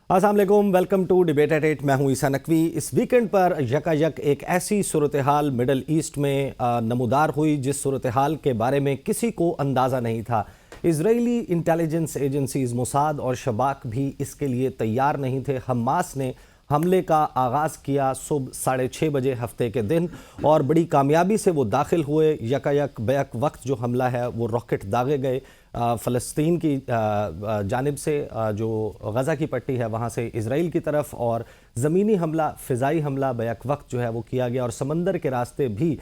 अस्सलाम वालेकुम, welcome to debate eight 8। मैं हूं ईसा नकवी। इस वीकेंड पर यकायक एक ऐसी सूरत हाल मिडल ईस्ट में नमूदार हुई जिस सूरत हाल के बारे में किसी को अंदाज़ा नहीं था। इजरायली इंटेलिजेंस एजेंसीज मोसाद और शबाक भी इसके लिए तैयार नहीं थे। हमास ने हमले का आगाज़ किया सुबह 6:30 बजे हफ्ते के दिन और बड़ी कामयाबी से वो दाखिल हुए। यकायक बैक वक्त जो हमला है वो रॉकेट दागे गए फ़लस्तीन की जानिब से, जो गज़ा की पट्टी है वहाँ से इज़राइल की तरफ, और ज़मीनी हमला, फ़िज़ाई हमला बैक वक्त जो है वो किया गया और समंदर के रास्ते भी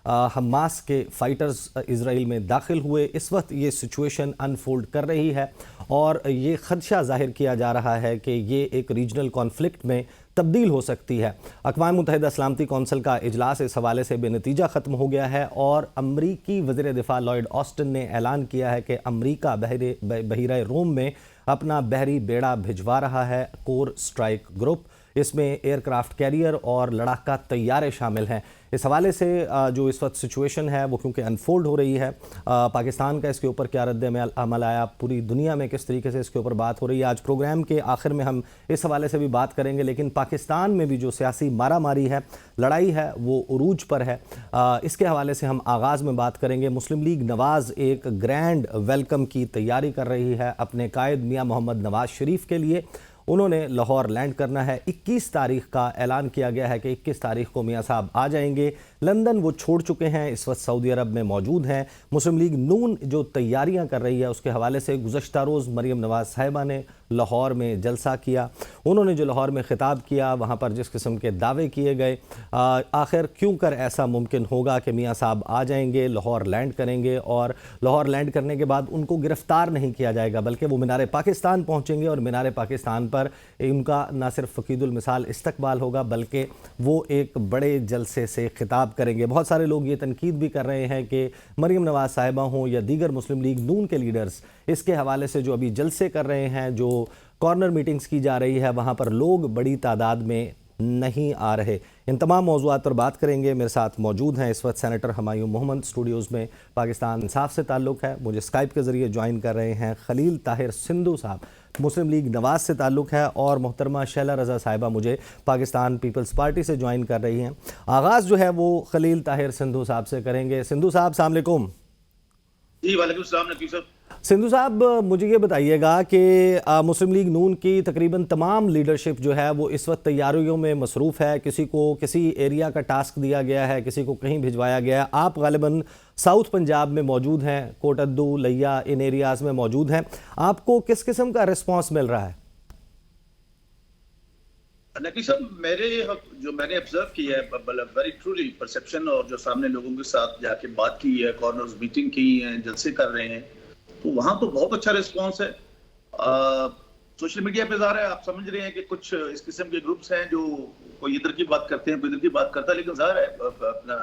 हमास के फ़ाइटर्स इज़राइल में दाखिल हुए। इस वक्त ये सिचुएशन अनफोल्ड कर रही है और ये ख़दशा ज़ाहिर किया जा रहा है कि ये एक रीजनल कॉन्फ्लिक्ट में तब्दील हो सकती है। अक़वाम मुत्तहिदा सलामती कौंसिल का इजलास इस हवाले से बेनतीजा ख़त्म हो गया है और अमरीकी वज़ीर दिफ़ा लॉयड ऑस्टिन ने ऐलान किया है कि अमरीका बहरीरा रोम में अपना बहरी बेड़ा भिजवा रहा है कोर स्ट्राइक ग्रुप। इसमें एयरक्राफ्ट कैरियर और लड़ाका तैयारे शामिल हैं। इस हवाले से जो इस वक्त सिचुएशन है वो क्योंकि अनफोल्ड हो रही है, पाकिस्तान का इसके ऊपर क्या रद्द-ए-अमल आया, पूरी दुनिया में किस तरीके से इसके ऊपर बात हो रही है, आज प्रोग्राम के आखिर में हम इस हवाले से भी बात करेंगे। लेकिन पाकिस्तान में भी जो सियासी मारा मारी है, लड़ाई है, वो उरूज पर है। इसके हवाले से हम आगाज़ में बात करेंगे। मुस्लिम लीग नवाज़ एक ग्रैंड वेलकम की तैयारी कर रही है अपने कायद मियाँ मोहम्मद नवाज़ शरीफ के लिए। उन्होंने लाहौर लैंड करना है। 21 तारीख का ऐलान किया गया है कि 21 तारीख को मियाँ साहब आ जाएंगे। लंदन वो छोड़ चुके हैं, इस वक्त सऊदी अरब में मौजूद हैं। मुस्लिम लीग नून जो तैयारियां कर रही है उसके हवाले से गुज़श्ता रोज़ मरीम नवाज़ साहिबा ने लाहौर में जलसा किया। उन्होंने जो लाहौर में ख़िताब किया, वहाँ पर जिस किस्म के दावे किए गए, आखिर क्यों कर ऐसा मुमकिन होगा कि मियाँ साहब आ जाएंगे, लाहौर लैंड करेंगे और लाहौर लैंड करने के बाद उनको गिरफ़्तार नहीं किया जाएगा बल्कि वो मीनार पाकिस्तान पहुँचेंगे और मीनार पाकिस्तान पर उनका न सिर्फ फ़कीदुल मिसाल इस्तकबाल होगा बल्कि वो एक बड़े जलसे से ख़िताब करेंगे। बहुत सारे लोग ये तनकीद भी कर रहे हैं कि मरीम नवाज़ साहिबा हों या दीगर मुस्लिम लीग नून के लीडर्स इसके हवाले से जो अभी जलसे कर रहे हैं, जो कॉर्नर मीटिंग्स की जा रही है, वहाँ पर लोग बड़ी तादाद में नहीं आ रहे। इन तमाम मौज़ूआत पर बात करेंगे। मेरे साथ मौजूद हैं इस वक्त सेनेटर हमायूं मोहम्मद, स्टूडियोज़ में पाकिस्तान इंसाफ से ताल्लुक़ है, मुझे स्काइप के ज़रिए ज्वाइन कर रहे हैं खलील ताहिर सिंधु साहब, मुस्लिम लीग नवाज़ से ताल्लुक़ है, और मोहतरमा शैला रज़ा साहिबा मुझे पाकिस्तान पीपल्स पार्टी से ज्वाइन कर रही हैं। आगाज़ जो है वो खलील ताहिर सिंधु साहब से करेंगे। सिंधु साहब अस्सलाम वालेकुम। जी वालेकुम सलाम नकीब साहब। सिंधु साहब, मुझे ये बताइएगा कि मुस्लिम लीग नून की तकरीबन तमाम लीडरशिप जो है वो इस वक्त तैयारियों में मसरूफ़ है। किसी को किसी एरिया का टास्क दिया गया है, किसी को कहीं भिजवाया गया है। आप गालिबन साउथ पंजाब में मौजूद हैं, कोटद्दू, लैया, इन एरियाज़ में मौजूद हैं। आपको किस किस्म का रिस्पॉन्स मिल रहा है? नकीब साहब, मैंने ऑब्जर्व किया है, वेरी ट्रूली परसेप्शन, और जो सामने लोगों के साथ जाके बात की है, कॉर्नर्स मीटिंग की है, जलसे कर रहे हैं, तो वहाँ तो बहुत अच्छा रिस्पॉन्स है। सोशल मीडिया पे ज़ाहिर है आप समझ रहे हैं कि कुछ इस किस्म के ग्रुप्स हैं जो कोई इधर की बात करते हैं, कोई इधर की बात करता है, लेकिन ज़ाहिर है अपना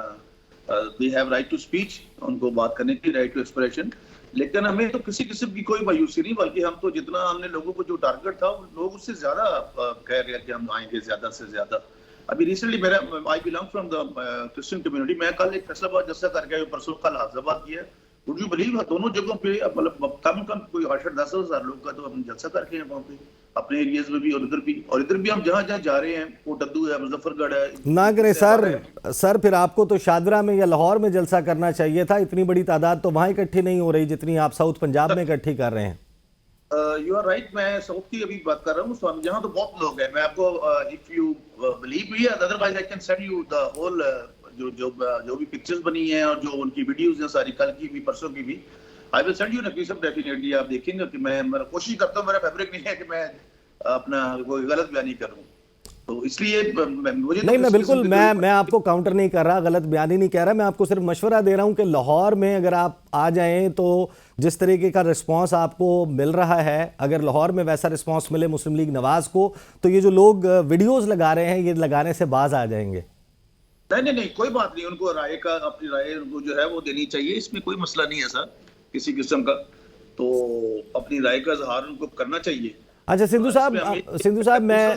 they have right to speech, उनको बात करने की राइट टू एक्सप्रेशन। लेकिन हमें तो किसी किस्म की कोई मायूसी नहीं, बल्कि हम तो जितना हमने लोगों को जो टारगेट था, लोग उससे ज्यादा कह रहे हैं कि हम आएंगे ज्यादा से ज्यादा। अभी recently I belong from the Christian community. मैं कल एक फैसलाबाद जलसा करके आया, परसों कल हाफिजाबाद किया। वुड यू बिलीव दोनों जगहों पे मतलब कम कोई 8-10 हज़ार लोग का तो हम जलसा करके हैं वहाँ पे, अपने एरियाज में भी और इधर भी हम जहाँ जहाँ जा रहे हैं, कोटद्दू है, मुजफ्फरगढ़ है। ना करें सर, फिर आपको तो शादरा में या लाहौर में जलसा करना चाहिए था। इतनी बड़ी तादाद तो वहाँ इकट्ठी नहीं हो रही जितनी आप साउथ पंजाब में इकट्ठी कर रहे हैं। यू आर राइट, मैं साउथ की अभी बात कर रहा हूँ, यहाँ तो बहुत लोग हैं। मैं आपको if you believe me, otherwise I can send you the whole जो भी पिक्चर्स बनी हैं और जो उनकी वीडियोस हैं सारी, कल की भी परसों की भी, आई विल सेंड यू नकीब साहब डेफिनेटली। आप देखेंगे कि मैं कोशिश करता हूँ, मेरा फैब्रिक नहीं है कि मैं अपना कोई गलत बयानी करूँ, तो इसलिए मुझे नहीं, मैं बिल्कुल मैं आपको काउंटर नहीं कर रहा, गलत बयानी नहीं कह रहा, मैं आपको सिर्फ मशवरा दे रहा हूं कि लाहौर में अगर आप आ जाएं तो जिस तरीके का रिस्पांस आपको मिल रहा है, अगर लाहौर में वैसा रिस्पांस मिले मुस्लिम लीग नवाज को, तो ये जो लोग वीडियोस लगा रहे हैं ये लगाने से बाज आ जाएंगे। नहीं, कोई बात नहीं, उनको अपनी राय उनको जो है वो देनी चाहिए, इसमें कोई मसला नहीं है सर किसी किस्म का, तो अपनी राय का इजहार उनको करना चाहिए। अच्छा सिंधु साहब, मैं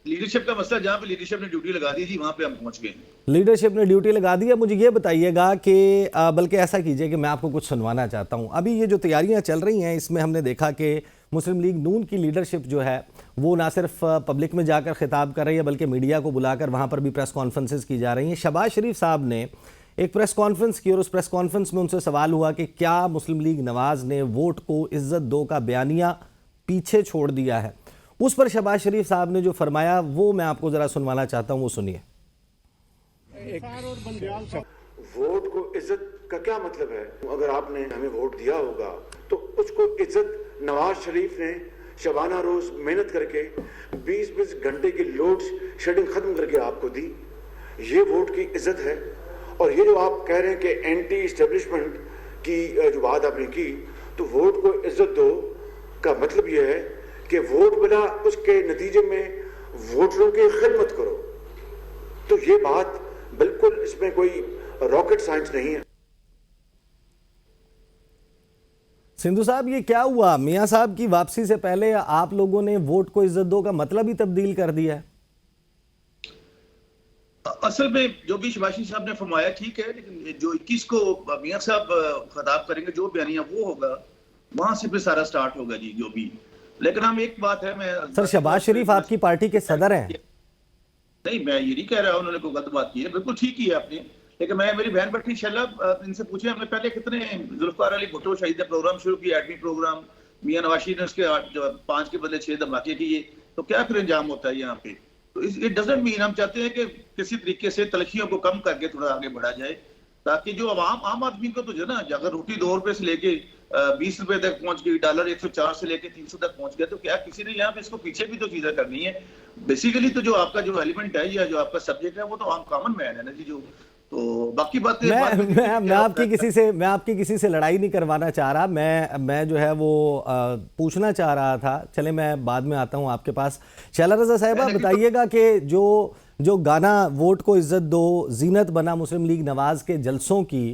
लीडरशिप का मसला, जहाँ पे लीडरशिप ने ड्यूटी लगा दी थी वहाँ पे हम पहुँच गए। लीडरशिप ने ड्यूटी लगा दी है। मुझे ये बताइएगा कि बल्कि ऐसा कीजिए कि मैं आपको कुछ सुनवाना चाहता हूँ। अभी ये जो तैयारियाँ चल रही हैं इसमें हमने देखा कि मुस्लिम लीग नून की लीडरशिप जो है वो ना सिर्फ पब्लिक में जाकर खिताब कर रही है बल्कि मीडिया को बुलाकर वहाँ पर भी प्रेस कॉन्फ्रेंसेस की जा रही हैं। शहबाज शरीफ साहब ने एक प्रेस कॉन्फ्रेंस की और उस प्रेस कॉन्फ्रेंस में उनसे सवाल हुआ कि क्या मुस्लिम लीग नवाज ने वोट को इज्जत दो का बयानिया पीछे छोड़ दिया है। उस पर शहबाज शरीफ साहब ने जो फरमाया वो मैं आपको जरा सुनवाना चाहता हूं, वो सुनिए। वोट को इज्जत का क्या मतलब है? अगर आपने हमें वोट दिया होगा तो उसको इज्जत नवाज शरीफ ने शबाना रोज मेहनत करके 20-20 घंटे की लोड शेडिंग खत्म करके आपको दी, ये वोट की इज्जत है। और ये जो आप कह रहे हैं कि एंटी इस्टेब्लिशमेंट की जो बात आपने की, तो वोट को इज्जत दो का मतलब ये है कि वोट बिना उसके नतीजे में वोटरों की खिदमत करो। तो ये बात बिल्कुल, इसमें कोई रॉकेट साइंस नहीं है। सिंधु साहब, ये क्या हुआ? मियां साहब की वापसी से पहले आप लोगों ने वोट को इज्जत दो का मतलब ही तब्दील कर दिया है। असल में जो भी शबाशी साहब ने फरमाया ठीक है, लेकिन जो 21 को मियां साहब खिताब करेंगे, जो बयानिया वो होगा, वहां से फिर सारा स्टार्ट होगा जी जो भी। लेकिन हम एक बात है, मैं सर शहबाज शरीफ आपकी पार्टी के सदर हैं। नहीं, मैं ये नहीं कह रहा उन्होंने कोई गलत बात की है, बिल्कुल ठीक ही है आपने। लेकिन मैं, मेरी बहन बैठी इंशाल्लाह, इनसे पूछे हमने पहले कितने जुल्फकार अली भुट्टो शहीद ने प्रोग्राम शुरू किया, एडमी प्रोग्राम, मियां नवाशी ने उसके 5 के बदले 6 धमाके किए, तो क्या फिर अंजाम होता है यहाँ पे? तो इट डजंट मीन, हम चाहते हैं कि किसी तरीके से तलखियों को कम करके थोड़ा आगे बढ़ा जाए, ताकि जो आम आदमी को तो जो ना, अगर रोटी 2 रुपए से लेके 20 रुपए तक पहुंच गई, डॉलर 104 से लेके 300 तक पहुंच गया, तो क्या किसी ने यहाँ पे इसको पीछे भी तो चीजें करनी है। बेसिकली तो जो आपका जो एलिमेंट है या जो आपका सब्जेक्ट है वो तो आम कॉमन मैन है ना जी। जो तो बाकी बातें मैं आपकी किसी से लड़ाई नहीं करवाना चाह रहा। मैं जो है वो पूछना चाह रहा था। चले, मैं बाद में आता हूं आपके पास। शैला रज़ा साहिबा, बताइएगा कि जो गाना वोट को इज्जत दो जीनत बना मुस्लिम लीग नवाज के जलसों की,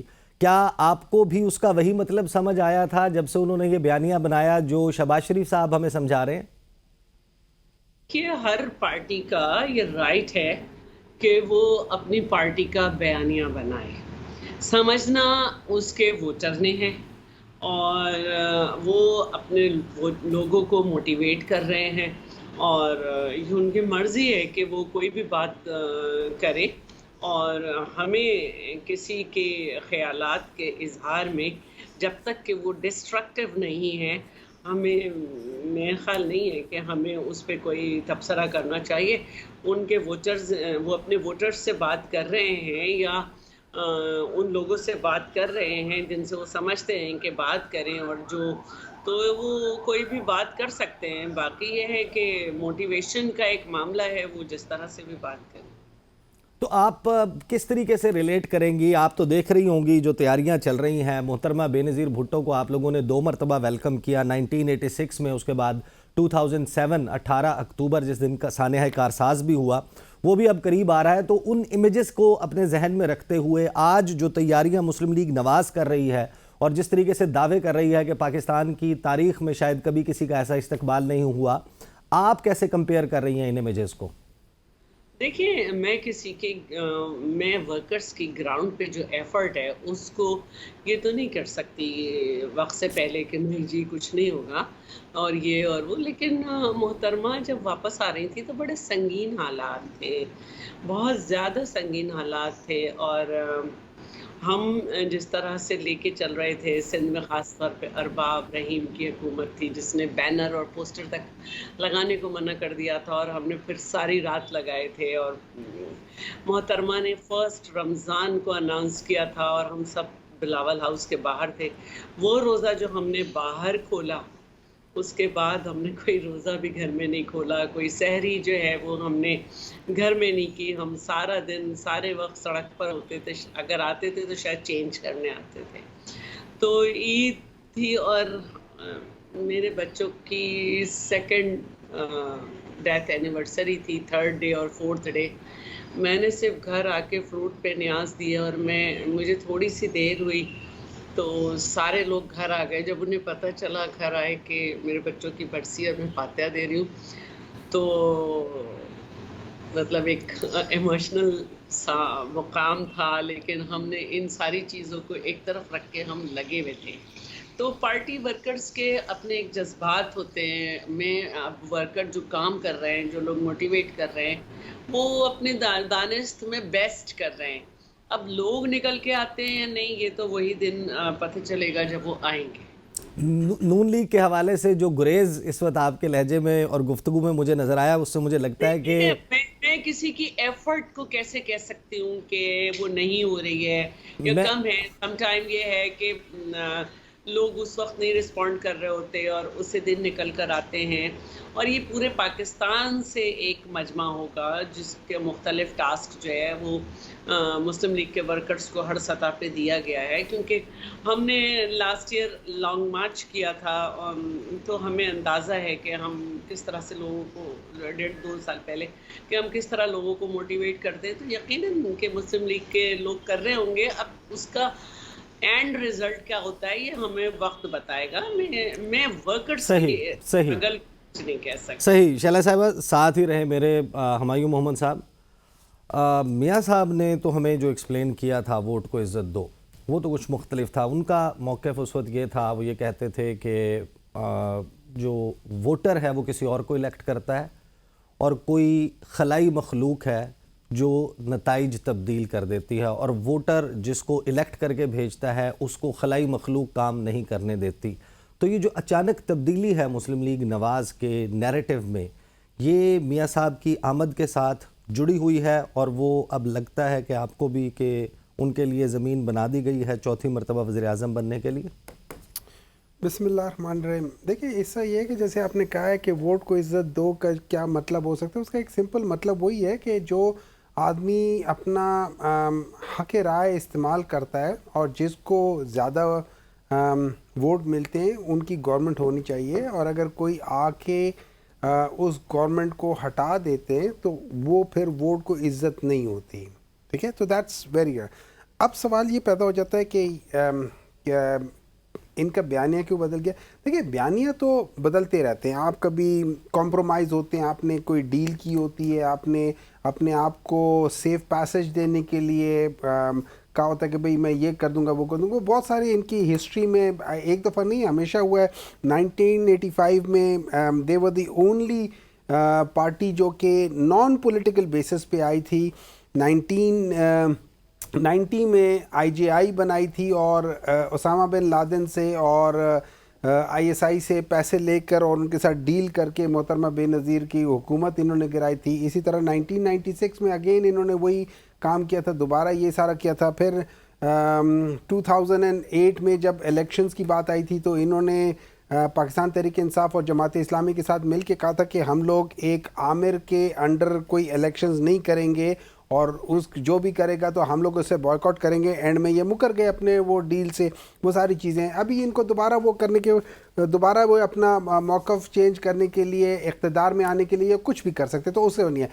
क्या आपको भी उसका वही मतलब समझ आया था जब से उन्होंने ये बयानिया बनाया जो शहबाज शरीफ साहब हमें समझा रहे हैं? कि हर पार्टी का ये राइट है कि वो अपनी पार्टी का बयानिया बनाए, समझना उसके वोटर ने है और वो अपने लोगों को मोटिवेट कर रहे हैं और ये उनकी मर्ज़ी है कि वो कोई भी बात करे। और हमें किसी के ख़यालात के इजहार में जब तक कि वो डिस्ट्रक्टिव नहीं है, हमें, मेरा ख्याल नहीं है कि हमें उस पर कोई तबसरा करना चाहिए। उनके वोटर्स, वो अपने वोटर्स से बात कर रहे हैं या उन लोगों से बात कर रहे हैं जिनसे वो समझते हैं कि बात करें, और जो तो वो कोई भी बात कर सकते हैं। बाकी ये है कि मोटिवेशन का एक मामला है, वो जिस तरह से भी बात करें। तो आप किस तरीके से रिलेट करेंगी? आप तो देख रही होंगी जो तैयारियां चल रही हैं। मोहतरमा बेनज़ीर भुट्टो को आप लोगों ने 2 मरतबा वेलकम किया, 1986 में, उसके बाद 2007 18 अक्टूबर जिस दिन का सानह कारसाज भी हुआ, वो भी अब करीब आ रहा है। तो उन इमेजेस को अपने जहन में रखते हुए आज जो तैयारियां मुस्लिम लीग नवाज कर रही है और जिस तरीके से दावे कर रही है कि पाकिस्तान की तारीख में शायद कभी किसी का ऐसा इस्तकबाल नहीं हुआ, आप कैसे कंपेयर कर रही हैं इन इमेजेस को? देखिए, मैं वर्कर्स की ग्राउंड पे जो एफर्ट है उसको ये तो नहीं कर सकती वक्त से पहले कि नहीं जी कुछ नहीं होगा और ये और वो। लेकिन मोहतरमा जब वापस आ रही थी तो बड़े संगीन हालात थे, बहुत ज़्यादा संगीन हालात थे। और हम जिस तरह से लेके चल रहे थे, सिंध में ख़ास तौर पे अरबाब रहीम की हुकूमत थी जिसने बैनर और पोस्टर तक लगाने को मना कर दिया था और हमने फिर सारी रात लगाए थे। और मोहतरमा ने फर्स्ट रमज़ान को अनाउंस किया था और हम सब बिलावल हाउस के बाहर थे। वो रोज़ा जो हमने बाहर खोला, उसके बाद हमने कोई रोज़ा भी घर में नहीं खोला, कोई सहरी जो है वो हमने घर में नहीं की। हम सारा दिन सारे वक्त सड़क पर होते थे, अगर आते थे तो शायद चेंज करने आते थे। तो ईद थी और मेरे बच्चों की 2nd डेथ एनिवर्सरी थी, 3rd डे और 4th डे। मैंने सिर्फ घर आके फ्रूट पे न्याज दिया और मुझे थोड़ी सी देर हुई तो सारे लोग घर आ गए। जब उन्हें पता चला घर आए कि मेरे बच्चों की बरसी और मैं फातिहा दे रही हूँ, तो मतलब एक इमोशनल सा मुकाम था। लेकिन हमने इन सारी चीज़ों को एक तरफ रख के हम लगे हुए थे। तो पार्टी वर्कर्स के अपने एक जज्बात होते हैं। मैं अब वर्कर जो काम कर रहे हैं, जो लोग मोटिवेट कर रहे हैं, वो अपने दानिश्त में बेस्ट कर रहे हैं। अब लोग निकल के आते हैं या नहीं, ये तो वही दिन पता चलेगा जब वो आएंगे। नून लीग के हवाले से जो गुरेज इस वक्त आपके लहजे में और गुफ्तगू में मुझे नजर आया, उससे मुझे लगता है कि मैं किसी की एफर्ट को कैसे कह सकती हूँ कि वो नहीं हो रही है या कम है। समटाइम ये है कि लोग उस वक्त नहीं रिस्पॉन्ड कर रहे होते और उसी दिन निकल कर आते हैं। और ये पूरे पाकिस्तान से एक मजमा होगा जिसके मुख्तलिफ टास्क जो है वो मुस्लिम लीग के वर्कर्स को हर सतह पे दिया गया है। क्योंकि हमने लास्ट ईयर लॉन्ग मार्च किया था, तो हमें अंदाज़ा है कि हम किस तरह से लोगों को 1.5-2 साल पहले कि हम किस तरह लोगों को मोटिवेट करते हैं। तो यकीनन कि मुस्लिम लीग के लोग कर रहे होंगे। अब उसका एंड रिजल्ट क्या होता है ये हमें वक्त बताएगा। मैं वर्कर्स सही कुछ नहीं कह सकता। सही शैला साहिबा साथ ही रहे मेरे हुमायूं मोहम्मद साहब। मियाँ साहब ने तो हमें जो एक्सप्लेन किया था वोट को इज़्ज़त दो, वो तो कुछ मुख्तलिफ था। उनका मौक़िफ़ उस वक्त ये था, वो ये कहते थे कि जो वोटर है वो किसी और को इलेक्ट करता है और कोई खलाई मखलूक है जो नताइज तब्दील कर देती है, और वोटर जिसको इलेक्ट करके भेजता है उसको खलाई मखलूक काम नहीं करने देती। तो ये जो अचानक तब्दीली है मुस्लिम लीग नवाज़ के नैरेटिव में, ये मियाँ साहब की आमद के साथ जुड़ी हुई है और वो अब लगता है कि आपको भी कि उनके लिए ज़मीन बना दी गई है चौथी मरतबा वज़ीर-ए-आज़म बनने के लिए। बिस्मिल्लाहिर्रहमानिर्रहीम। देखिए, इससे ये है कि जैसे आपने कहा है कि वोट को इज़्ज़त दो का क्या मतलब हो सकता है, उसका एक सिंपल मतलब वही है कि जो आदमी अपना हक़ राय इस्तेमाल करता है और जिसको ज़्यादा वोट मिलते हैं उनकी गवर्नमेंट होनी चाहिए, और अगर कोई आके उस गवर्नमेंट को हटा देते हैं तो वो फिर वोट को इज़्ज़त नहीं होती। ठीक है, तो दैट्स वेरी गुड। अब सवाल ये पैदा हो जाता है कि इनका बयानिया क्यों बदल गया। देखिए, बयानिया तो बदलते रहते हैं। आप कभी कॉम्प्रोमाइज़ होते हैं, आपने कोई डील की होती है, आपने अपने आप को सेफ पैसेज देने के लिए कहा होता है कि भाई मैं ये कर दूंगा वो कर दूंगा। बहुत सारी इनकी हिस्ट्री में एक दफ़ा नहीं हमेशा हुआ है। 1985 में दे वर दी ओनली पार्टी जो कि नॉन पॉलिटिकल बेसिस पे आई थी। 1990 में IJI बनाई थी और ओसामा बिन लादेन से और ISI से पैसे लेकर और उनके साथ डील करके मोहतरमा बेनज़ीर की हुकूमत इन्होंने गिराई थी। इसी तरह 1996 में अगेन इन्होंने वही काम किया था, दोबारा ये सारा किया था। फिर 2008 में जब इलेक्शंस की बात आई थी तो इन्होंने पाकिस्तान तहरीक इंसाफ और जमात इस्लामी के साथ मिल के कहा था कि हम लोग एक आमिर के अंडर कोई इलेक्शंस नहीं करेंगे और उस जो भी करेगा तो हम लोग उससे बॉयकॉट करेंगे। एंड में ये मुकर गए अपने वो डील से। वो सारी चीज़ें अभी इनको दोबारा वो करने के दोबारा वो अपना मौक़िफ़ चेंज करने के लिए, इक़्तिदार में आने के लिए कुछ भी कर सकते, तो उससे नहीं है।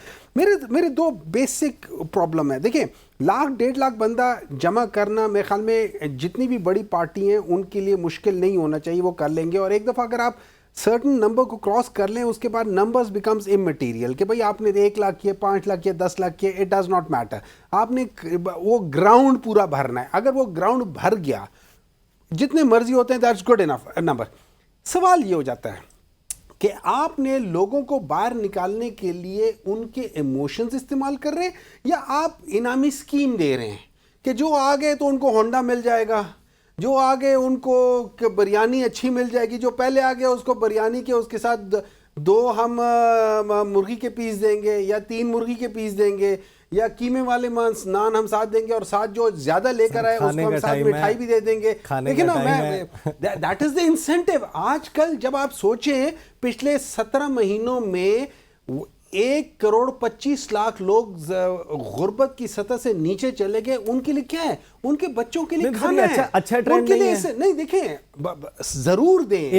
मेरे दो बेसिक प्रॉब्लम है। देखिए, 1.5 लाख बंदा जमा करना मेरे ख्याल में जितनी भी बड़ी पार्टी हैं उनके लिए मुश्किल नहीं होना चाहिए, वो कर लेंगे। और एक दफ़ा अगर आप सर्टन नंबर को क्रॉस कर लें उसके बाद नंबर्स बिकम्स इमटेरियल कि भाई आपने 1 लाख किए, 5 लाख किए, 10 लाख किए, इट डज़ नॉट मैटर। आपने वो ग्राउंड पूरा भरना है। अगर वो ग्राउंड भर गया, जितने मर्जी होते हैं, दैट्स गुड इनफ नंबर। सवाल ये हो जाता है कि आपने लोगों को बाहर निकालने के लिए उनके इमोशंस इस्तेमाल कर रहे हैं या आप इनामी स्कीम दे रहे हैं कि जो आ गए तो उनको होंडा मिल जाएगा, जो आ गए उनको बिरयानी अच्छी मिल जाएगी, जो पहले आ गया उसको बिरयानी के उसके साथ 2 हम मुर्गी के पीस देंगे या 3 मुर्गी के पीस देंगे या कीमे वाले नान हम साथ देंगे और साथ जो ज्यादा लेकर आए उसको हम साथ मिठाई भी दे देंगे। देखिए ना, दैट इज द इंसेंटिव। आजकल जब आप सोचें, पिछले 17 महीनों में 1.25 करोड़ लोग गुर्बत की सतह से नीचे चले गए। उनके लिए क्या है? उनके बच्चों के लिए खाना है। अच्छा ट्रेंड नहीं है। नहीं, देखें, जरूर दें,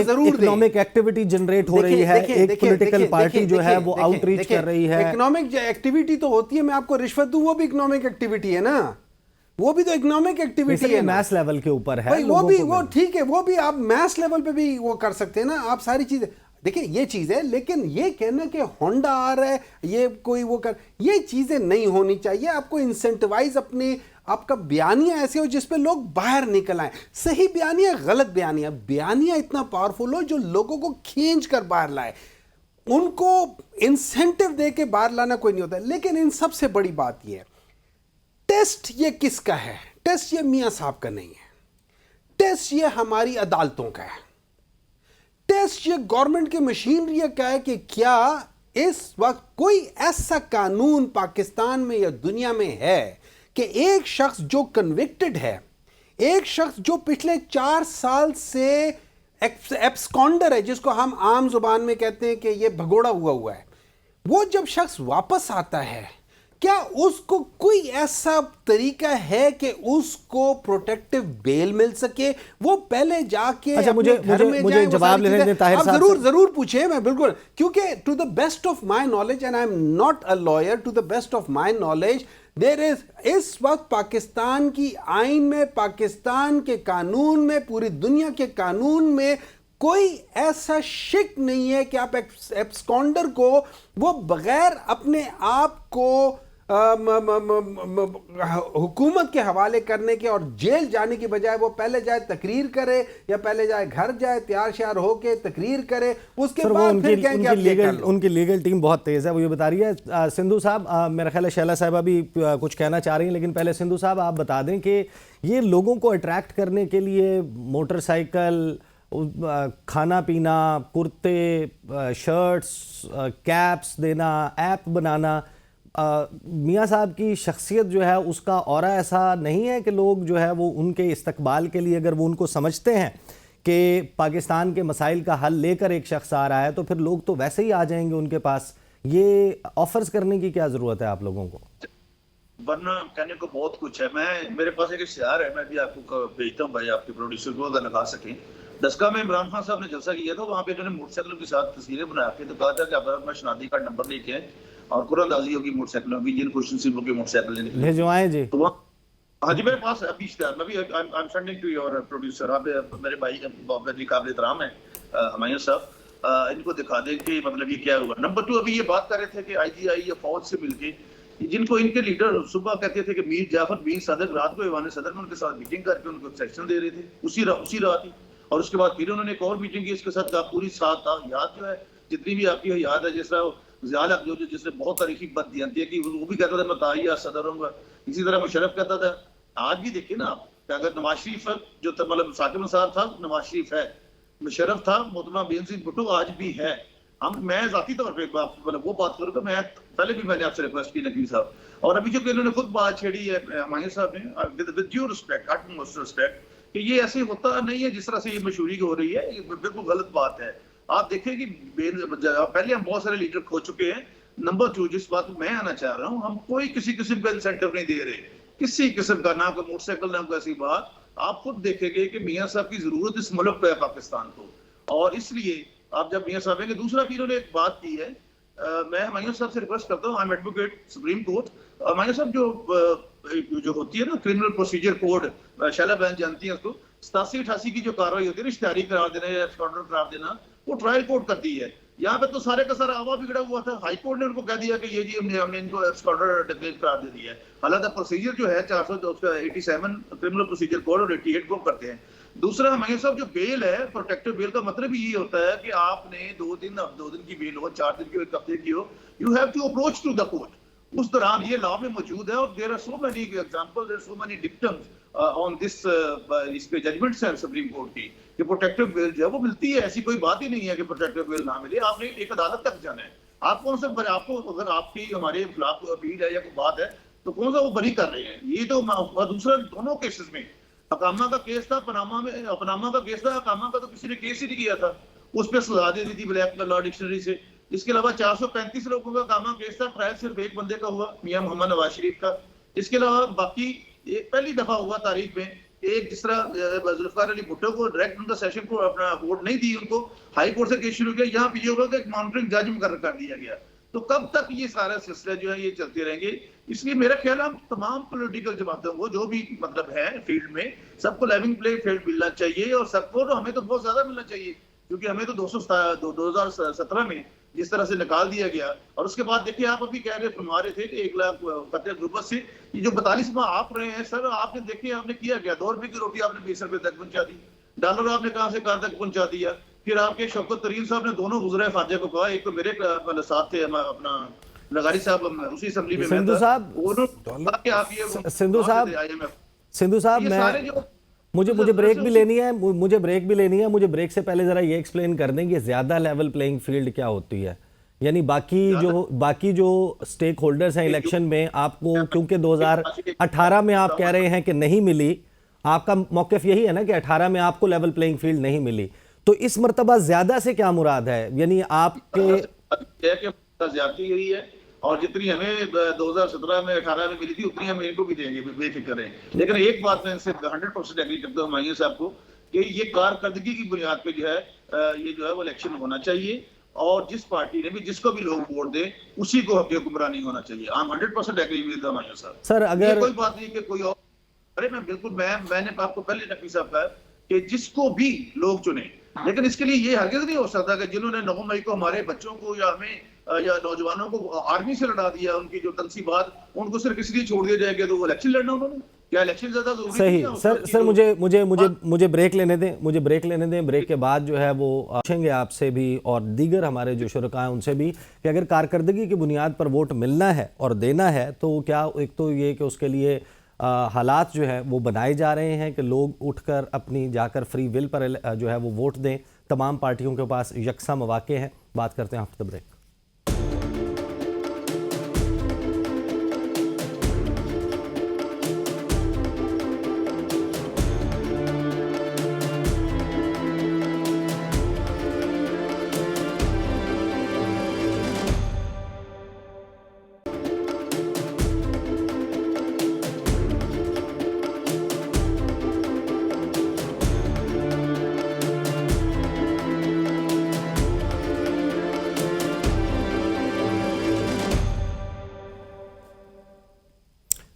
जरूर इकोनॉमिक एक्टिविटी जनरेट हो रही है। एक पॉलिटिकल पार्टी जो है वो आउटरीच कर रही है। इकोनॉमिक एक्टिविटी तो होती है, मैं आपको रिश्वत दूं, वो भी इकोनॉमिक एक्टिविटी है ना, वो भी तो इकोनॉमिक एक्टिविटी है। मैस लेवल के ऊपर है वो ठीक है, वो भी आप मैस लेवल पे भी वो कर सकते हैं ना, आप सारी चीजें। देखिए, ये चीज़ है, लेकिन ये कहना कि होंडा आ रहा है, ये कोई वो कर, ये चीज़ें नहीं होनी चाहिए। आपको इंसेंटिवाइज आपका बयानिया ऐसे हो जिसपे लोग बाहर निकल आए, सही बयानिया गलत बयानिया, बयानिया इतना पावरफुल हो जो लोगों को खींच कर बाहर लाए। उनको इंसेंटिव दे के बाहर लाना कोई नहीं होता। लेकिन इन सबसे बड़ी बात यह है, टेस्ट ये किसका है? टेस्ट ये मियां साहब का नहीं है, टेस्ट ये हमारी अदालतों का है, टेस्ट ये गवर्नमेंट की मशीनरी का है कि क्या इस वक्त कोई ऐसा कानून पाकिस्तान में या दुनिया में है कि एक शख्स जो कन्विक्टेड है, एक शख्स जो पिछले 4 साल से एब्सकॉन्डर है, जिसको हम आम जुबान में कहते हैं कि ये भगोड़ा हुआ है, वो जब शख्स वापस आता है, क्या उसको कोई ऐसा तरीका है कि उसको प्रोटेक्टिव बेल मिल सके? वो पहले जाके अच्छा, अपने घर में मुझे जाए, वो जवाब सारी लेने चीजें- दें ताहिर आप साहब जरूर पूछे, मैं बिल्कुल, क्योंकि to the best of my knowledge, and I am not a lawyer, to the best of my knowledge there is, इस वक्त पाकिस्तान की आइन में, पाकिस्तान के कानून में, पूरी दुनिया के कानून में कोई ऐसा शिक नहीं है कि आप एब्सकॉन्डर को वो बगैर अपने आप को हुकूमत के हवाले करने के और जेल जाने की बजाय वो पहले जाए तकरीर करे, या पहले जाए घर जाए तैयार श्यार होके तकरीर करे, उसके बाद फिर कहें कि आप ये कर लो। उनकी लीगल टीम बहुत तेज है, वो ये बता रही है। सिंधु साहब, मेरा ख्याल है शैला साहबा भी कुछ कहना चाह रही हैं, लेकिन पहले सिंधु साहब आप बता दें कि ये लोगों को अट्रैक्ट करने के लिए मोटरसाइकिल, खाना पीना, कुर्ते, शर्ट्स, कैप्स देना, ऐप बनाना, मियाँ साहब की शख्सियत जो है उसका ऑरा ऐसा नहीं है कि लोग जो है वो उनके इस्तकबाल के लिए, अगर वो उनको समझते हैं कि पाकिस्तान के मसाइल का हल लेकर एक शख्स आ रहा है, तो फिर लोग तो वैसे ही आ जाएंगे उनके पास। ये ऑफर्स करने की क्या ज़रूरत है आप लोगों को? वरना कहने को बहुत कुछ है। मेरे पास एक इश्तिहार है, मैं भी आपको भेजता हूँ भाई, आपके प्रोड्यूसर को अगर लगा सकें। दस्का में इमरान खान साहब ने जलसा किया था, वहाँ पे इन्होंने मोटरसाइकिलों के साथ तस्वीरें बना के तो कहा था कि आप अपना शनाख्ती कार्ड नंबर लेके आए और कुरानदाजी होगी मोटरसाइकिलों की, जिन खुशनसीबों की मोटरसाइकिल भिजवाएं जी। तो हाँ जी, मेरे पास अभी इश्तिहार, मैं भी I am sending to your producer. आप मेरे भाई काबिल एहतराम है हुमायूं साहब, इनको दिखा दें कि मतलब ये क्या हुआ। नंबर 2, अभी ये बात कर रहे थे कि IGI या फौज से मिलके, जिनको इनके लीडर सुबह कहते थे कि मीर जाफर बीन सदर, रात को ईवान सदर में उनके साथ मीटिंग करके उनको सेक्शन दे रहे थे उसी रात ही। और उसके बाद फिर उन्होंने एक और मीटिंग की इसके साथ, पूरी साथ याद जो है जितनी भी आपकी याद है, जिस तरह ज़ियाल हक जो जिसने बहुत तारीखी बददियांती की, वो भी कहता था मैं ताहिया सदर हूँगा। इसी तरह मुशर्रफ कहता था। आज भी देखिए ना आप, अगर नवाज शरीफ जो मतलब साकिब निसार था, नवाज शरीफ है, मुशर्रफ था, मोहतरमा बेनजीर भुट्टो आज भी है। मैं जाती तौर पर मतलब वो बात करूँ तो मैं पहले भी मैंने आपसे रिक्वेस्ट की नकीब साहब, और अभी जो इन्होंने खुद बात छेड़ी है हुमायूं साहब ने, with due respect, utmost respect, कि ये ऐसे होता नहीं है जिस तरह से ये मशहूरी हो रही है, ये बिल्कुल गलत बात है। आप देखें कि पहले हम बहुत सारे लीडर खो चुके हैं। नंबर 2, जिस बात मैं आना चाह रहा हूँ, हम कोई किसी किस्म का इंसेंटिव नहीं दे रहे, किसी किस्म का, ना कोई मोटरसाइकिल, ना कोई ऐसी बात। आप खुद देखेंगे कि मियाँ साहब की जरूरत इस मुल्क पे है, पाकिस्तान को, और इसलिए आप जब मियाँ साहब हैं। दूसरा, फिर उन्होंने एक बात की है, मैं हुमायूं साहब से रिक्वेस्ट करता हूँ, I am advocate supreme court. Humayun साहब जो होती है ना क्रिमिनल प्रोसीजर कोड, शैला बहन जानती है उसको, 87-88 की जो कार्रवाई होती है, इश्तिहारी करार देना या एब्सकॉन्डर करार देना, वो ट्रायल कोर्ट करती है। यहाँ पे तो सारे का सारा आवा बिगड़ा हुआ था। हाई कोर्ट ने उनको कह दिया कि ये जी हमने इनको एब्सकॉन्डर डिक्लेयर करार दे दिया है। हालांकि प्रोसीजर जो है 487 क्रिमिनल प्रोसीजर कोड और 88 को करते हैं। दूसरा, हुमायूं साहब जो बेल है, प्रोटेक्टिव बेल का मतलब ये होता है कि आपने 2 दिन की बेल हो, 4 दिन की हो, 1 हफ्ते की हो, you have to approach to the court. उस दौरान ये लॉ में मौजूद है, और there are so many examples, there are so many dictums on this, इस पे जजमेंट्स हैं सुप्रीम कोर्ट की कि प्रोटेक्टिव बेल जो है वो मिलती है। ऐसी कोई बात ही नहीं है कि प्रोटेक्टिव बेल ना मिले। आपने एक अदालत तक जाना है, आप कौन सा, आपको अगर आपकी हमारे खिलाफ अपील है या कोई बात है तो कौन सा वो बरी कर रहे हैं, ये तो। दूसरा, दोनों केसेस में अकामा का केस था, पनामा का केस था, अकामा का तो किसी ने केस ही नहीं किया था, उस पर सजा दे दी थी ब्लैक लॉ डिक्शनरी से। इसके अलावा 435 लोगों का अकामा केस था, ट्रायल सिर्फ एक बंदे का हुआ, मियां मोहम्मद नवाज शरीफ का। इसके अलावा बाकी पहली दफा हुआ तारीख में एक, जिस तरह जुल्फिकार अली भुट्टो को डायरेक्ट उनका सेशन को अपना वोट नहीं दी, उनको हाई कोर्ट से केस शुरू किया। यहाँ पे ये होगा कि एक मॉनिटरिंग जज मुकर्रर कर दिया गया। तो कब तक ये सारा सिलसिला जो है ये चलते रहेंगे? इसलिए मेरा ख्याल है हम तमाम पॉलिटिकल जमातों को, जो भी मतलब है फील्ड में, सबको लेवलिंग प्ले फील्ड मिलना चाहिए, और सबको तो हमें तो बहुत ज्यादा मिलना चाहिए। क्योंकि हमें तो 2017 में जिस तरह से निकाल दिया गया, और उसके बाद देखिए आप अभी कह रहे फरमा रहे थे कि 1 लाख गुर्बत से ये जो 42 माह आप रहे हैं सर, आपने देखिए आपने किया क्या, 2 रुपए की रोटी आपने 20 रुपए तक पहुंचा दी, डॉलर आपने कहां से कहां तक पहुंचा दिया। फिर आपके शौकत तरीन साहब ने दोनों गुजरे खारजा को कहा, एक तो मेरे साथ थे अपना लगारी साहब, उसी असेंबली में सिंधु साहब, सिंधु साहब मैं मुझे ब्रेक भी लेनी है, मुझे ब्रेक से पहले जरा ये एक्सप्लेन कर दें कि ज्यादा लेवल प्लेइंग फील्ड क्या होती है। यानी बाकी जो स्टेक होल्डर्स हैं इलेक्शन में, आपको क्योंकि 2018 में आप कह रहे हैं कि नहीं मिली, आपका मौक़िफ़ यही है ना कि 18 में आपको लेवल प्लेइंग फील्ड नहीं मिली, तो इस मर्तबा ज्यादा से क्या मुराद है? यानी आपके ज्यादती यही है, और जितनी हमें 2017 में 18 में मिली थी उतनी हम इनको भी देंगे, बेफिक्र रहें। लेकिन एक बात मैं इनसे 100% एग्री करता हूँ मायूस साहब को कि ये कारकर्दगी की बुनियाद पे जो है ये जो है वो इलेक्शन होना चाहिए, और जिस पार्टी ने भी जिसको भी लोग वोट दें उसी को हक गुमराह नहीं होना चाहिए। हम 100% एग्री विद मायूस साहब। सर अगर कोई बात नहीं कि कोई और, अरे मैं बिल्कुल मैंने आपको पहले नकवी साहब कहा कि जिसको भी लोग चुने, लेकिन इसके लिए ये हरगिज़ नहीं हो सकता कि जिन्होंने 9 मई को हमारे बच्चों को या हमें या नौजवानों को आर्मी से लड़ा दिया, उनकी जो तनसीबात, उनको सिर्फ इसलिए छोड़ दिया जाएगा तो वो इलेक्शन लड़ना उन्होंने, क्या इलेक्शन ज्यादा जरूरी सही? सर मुझे ब्रेक लेने दें, ब्रेक के बाद जो है वो पूछेंगे आपसे भी और दीगर हमारे जो शुरका हैं उनसे भी कि अगर कारकर्दगी की बुनियाद पर वोट मिलना है और देना है तो क्या, एक तो ये कि उसके लिए हालात जो है वो बनाए जा रहे हैं कि लोग उठकर अपनी जाकर फ्री विल पर जो है वो वोट दें, तमाम पार्टियों के पास यकसा मौके हैं। बात करते हैं after the break.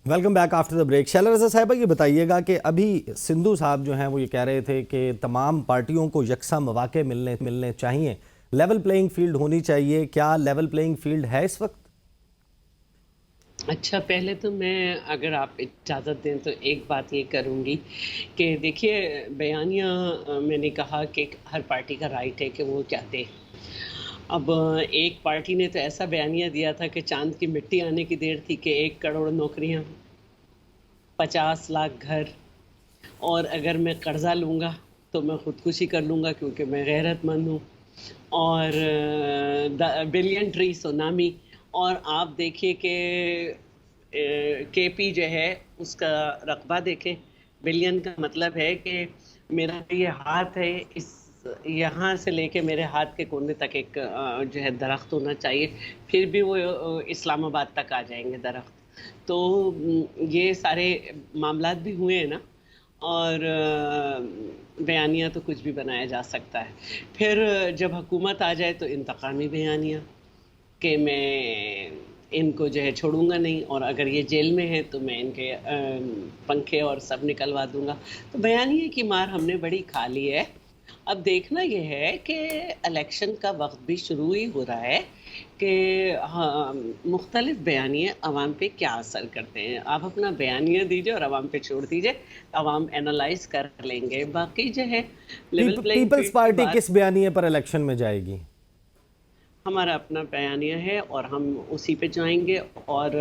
Welcome back after the break. Shaila Raza साहिबा, ये बताइएगा कि अभी सिंधु साहब जो हैं वो ये कह रहे थे कि तमाम पार्टियों को यकसा मौके मिलने चाहिए, लेवल प्लेइंग फील्ड होनी चाहिए। क्या लेवल प्लेइंग फील्ड है इस वक्त? अच्छा, पहले तो मैं, अगर आप इजाज़त दें तो एक बात ये करूँगी कि देखिए, बयानिया मैंने कहा कि हर पार्टी का राइट है कि वो क्या दे। अब एक पार्टी ने तो ऐसा बयानिया दिया था कि चांद की मिट्टी आने की देर थी कि 1 करोड़ नौकरियां, 50 लाख घर, और अगर मैं कर्जा लूँगा तो मैं ख़ुदकुशी कर लूँगा क्योंकि मैं गैरतमंद हूँ, और बिलियन ट्री सुनामी। और आप देखिए कि केपी जो है उसका रकबा देखें, बिलियन का मतलब है कि मेरा ये हाथ है, इस यहाँ से लेके मेरे हाथ के कोने तक एक जो है दरख्त होना चाहिए, फिर भी वो इस्लामाबाद तक आ जाएंगे दरख्त। तो ये सारे मामलात भी हुए हैं ना, और बयानिया तो कुछ भी बनाया जा सकता है। फिर जब हुकूमत आ जाए तो इंतकामी बयानिया कि मैं इनको जो है छोड़ूंगा नहीं, और अगर ये जेल में है तो मैं इनके पंखे और सब निकलवा दूंगा। तो बयानिया की मार हमने बड़ी खा ली है। अब देखना यह है कि इलेक्शन का वक्त भी शुरू ही हो रहा है कि हाँ, मुख्तलिफ बयानिए अवाम पे क्या असर करते हैं। आप अपना बयानिया दीजिए और अवाम पे छोड़ दीजिए, अवाम एनालाइज कर लेंगे। बाकी जो है लेवल प्लेइंग पीपल्स पार्टी किस बयानिए पर इलेक्शन में जाएगी? हमारा अपना बयानिया है और हम उसी पे जाएंगे। और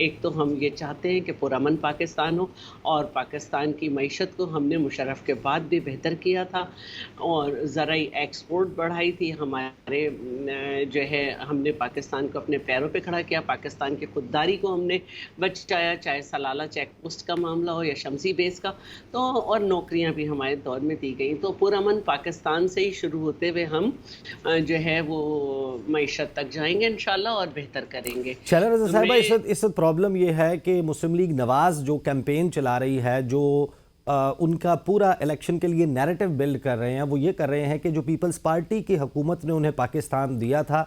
एक तो हम ये चाहते हैं कि पुरअमन पाकिस्तान हो, और पाकिस्तान की मईशत को हमने मुशर्रफ के बाद भी बेहतर किया था, और ज़राई एक्सपोर्ट बढ़ाई थी हमारे, जो है हमने पाकिस्तान को अपने पैरों पे खड़ा किया, पाकिस्तान की खुददारी को हमने बचाया, चाहे सलाला चेक पोस्ट का मामला हो या शमसी बेस का। तो और नौकरियाँ भी हमारे दौर में दी गई। तो पुरअमन पाकिस्तान से ही शुरू होते हुए हम जो है वो मईशत तक जाएंगे इंशाल्लाह और बेहतर करेंगे। शैला रज़ा साहिबा, इस वक्त प्रॉब्लम ये है कि मुस्लिम लीग नवाज जो कैंपेन चला रही है, जो उनका पूरा इलेक्शन के लिए नैरेटिव बिल्ड कर रहे हैं, वो ये कर रहे हैं कि जो पीपल्स पार्टी की हुकूमत ने उन्हें पाकिस्तान दिया था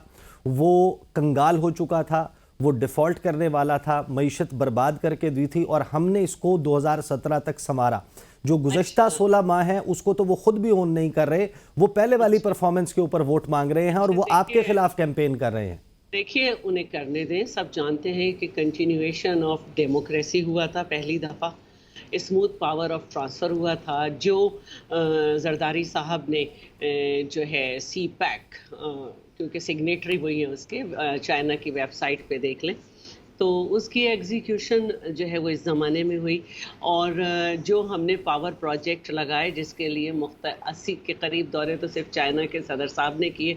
वो कंगाल हो चुका था, वो डिफ़ॉल्ट करने वाला था, मईशत बर्बाद करके दी थी और हमने इसको 2017 तक संवारा। जो गुज़श्ता 16 माह हैं उसको तो वो खुद भी ओन नहीं कर रहे, वो पहले वाली परफॉर्मेंस के ऊपर वोट मांग रहे हैं और वो आपके खिलाफ कैंपेन कर रहे हैं। देखिए, उन्हें करने दें। सब जानते हैं कि कंटिन्यूएशन ऑफ डेमोक्रेसी हुआ था पहली दफ़ा, स्मूथ पावर ऑफ ट्रांसफ़र हुआ था। जो जरदारी साहब ने जो है सी पैक, क्योंकि सिग्नेटरी वही है उसके, चाइना की वेबसाइट पे देख लें, तो उसकी एग्जीक्यूशन जो है वो इस ज़माने में हुई। और जो हमने पावर प्रोजेक्ट लगाए जिसके लिए 80 के करीब दौरे तो सिर्फ चाइना के सदर साहब ने किए,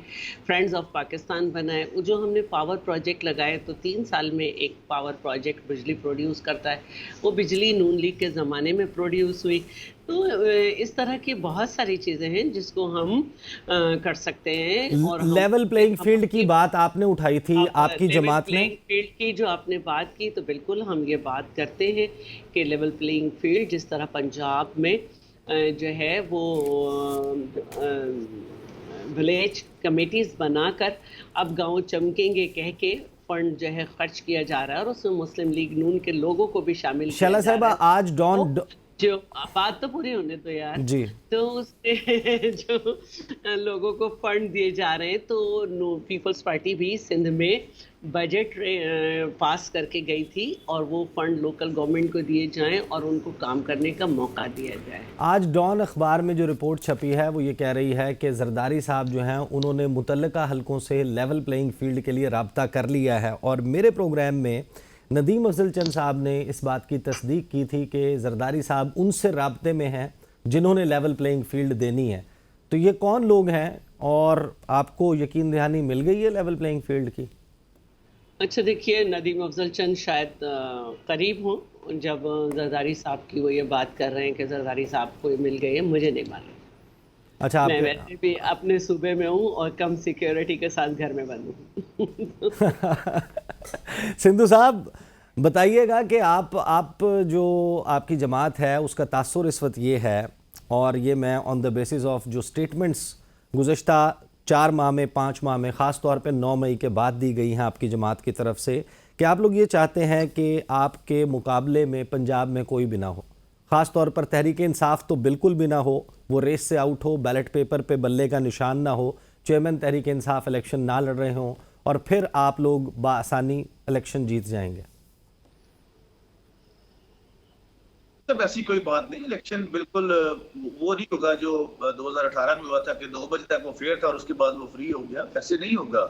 फ्रेंड्स ऑफ पाकिस्तान बनाए, जो हमने पावर प्रोजेक्ट लगाए तो 3 साल में एक पावर प्रोजेक्ट बिजली प्रोड्यूस करता है। वो बिजली नून लीग के ज़माने में प्रोड्यूस हुई। तो इस तरह की बहुत सारी चीज़ें हैं जिसको हम कर सकते हैं। और लेवल प्लेइंग फील्ड की बात आपने उठाई थी आपकी जमात ने। फील्ड की जो आपने बात की, तो बिल्कुल हम ये बात करते हैं कि लेवल प्लेइंग फील्ड जिस तरह पंजाब में जो है वो विलेज कमेटीज बनाकर अब गांव चमकेंगे कह के फंड जो है खर्च किया जा रहा है और उसमें मुस्लिम लीग नून के लोगों को भी शामिल किया जा रहा है। आज डॉन जो बात तो पूरी होने दो यार जी, तो उससे जो लोगों को फंड दिए जा रहे हैं, तो पीपल्स पार्टी भी सिंध में बजट पास करके गई थी और वो फंड लोकल गवर्नमेंट को दिए जाएं और उनको काम करने का मौका दिया जाए। आज डॉन अखबार में जो रिपोर्ट छपी है वो ये कह रही है कि जरदारी साहब जो हैं उन्होंने मुतल्लिका हलकों से लेवल प्लेइंग फील्ड के लिए राब्ता कर लिया है। और मेरे प्रोग्राम में नदीम अफजल चंद साहब ने इस बात की तस्दीक की थी कि जरदारी साहब उनसे राब्ते में हैं जिन्होंने लेवल प्लेइंग फील्ड देनी है। तो ये कौन लोग हैं और आपको यकीन दहानी मिल गई है लेवल प्लेइंग फील्ड की? अच्छा, देखिए, नदीम अफजल चंद शायद करीब हों जब जरदारी साहब की वो ये बात कर रहे हैं कि जरदारी साहब को ये मिल गई है, मुझे नहीं मालूम। अच्छा, मैं वैसे भी अपने सूबे में हूँ और कम सिक्योरिटी के साथ घर में बंद हूँ। सिंधु साहब बताइएगा कि आप जो आपकी जमात है उसका तासुर इस वक्त ये है, और ये मैं ऑन द बेसिस ऑफ जो स्टेटमेंट्स गुज़श्ता 4 माह में 5 माह में ख़ास तौर पे 9 मई के बाद दी गई हैं आपकी जमात की तरफ से, कि आप लोग ये चाहते हैं कि आपके मुकाबले में पंजाब में कोई भी ना हो, ख़ास तौर पर तहरीक इंसाफ तो बिल्कुल भी ना हो, वो रेस से आउट हो, बैलेट पेपर पे बल्ले का निशान ना हो, चेयरमैन तहरीक इंसाफ इलेक्शन ना लड़ रहे हों और फिर आप लोग बासानी इलेक्शन जीत जाएंगे। तब ऐसी कोई बात नहीं, इलेक्शन बिल्कुल वो नहीं होगा जो 2018 में हुआ था कि 2 बजे तक वो फेयर था और उसके बाद वो फ्री हो गया। ऐसे नहीं होगा,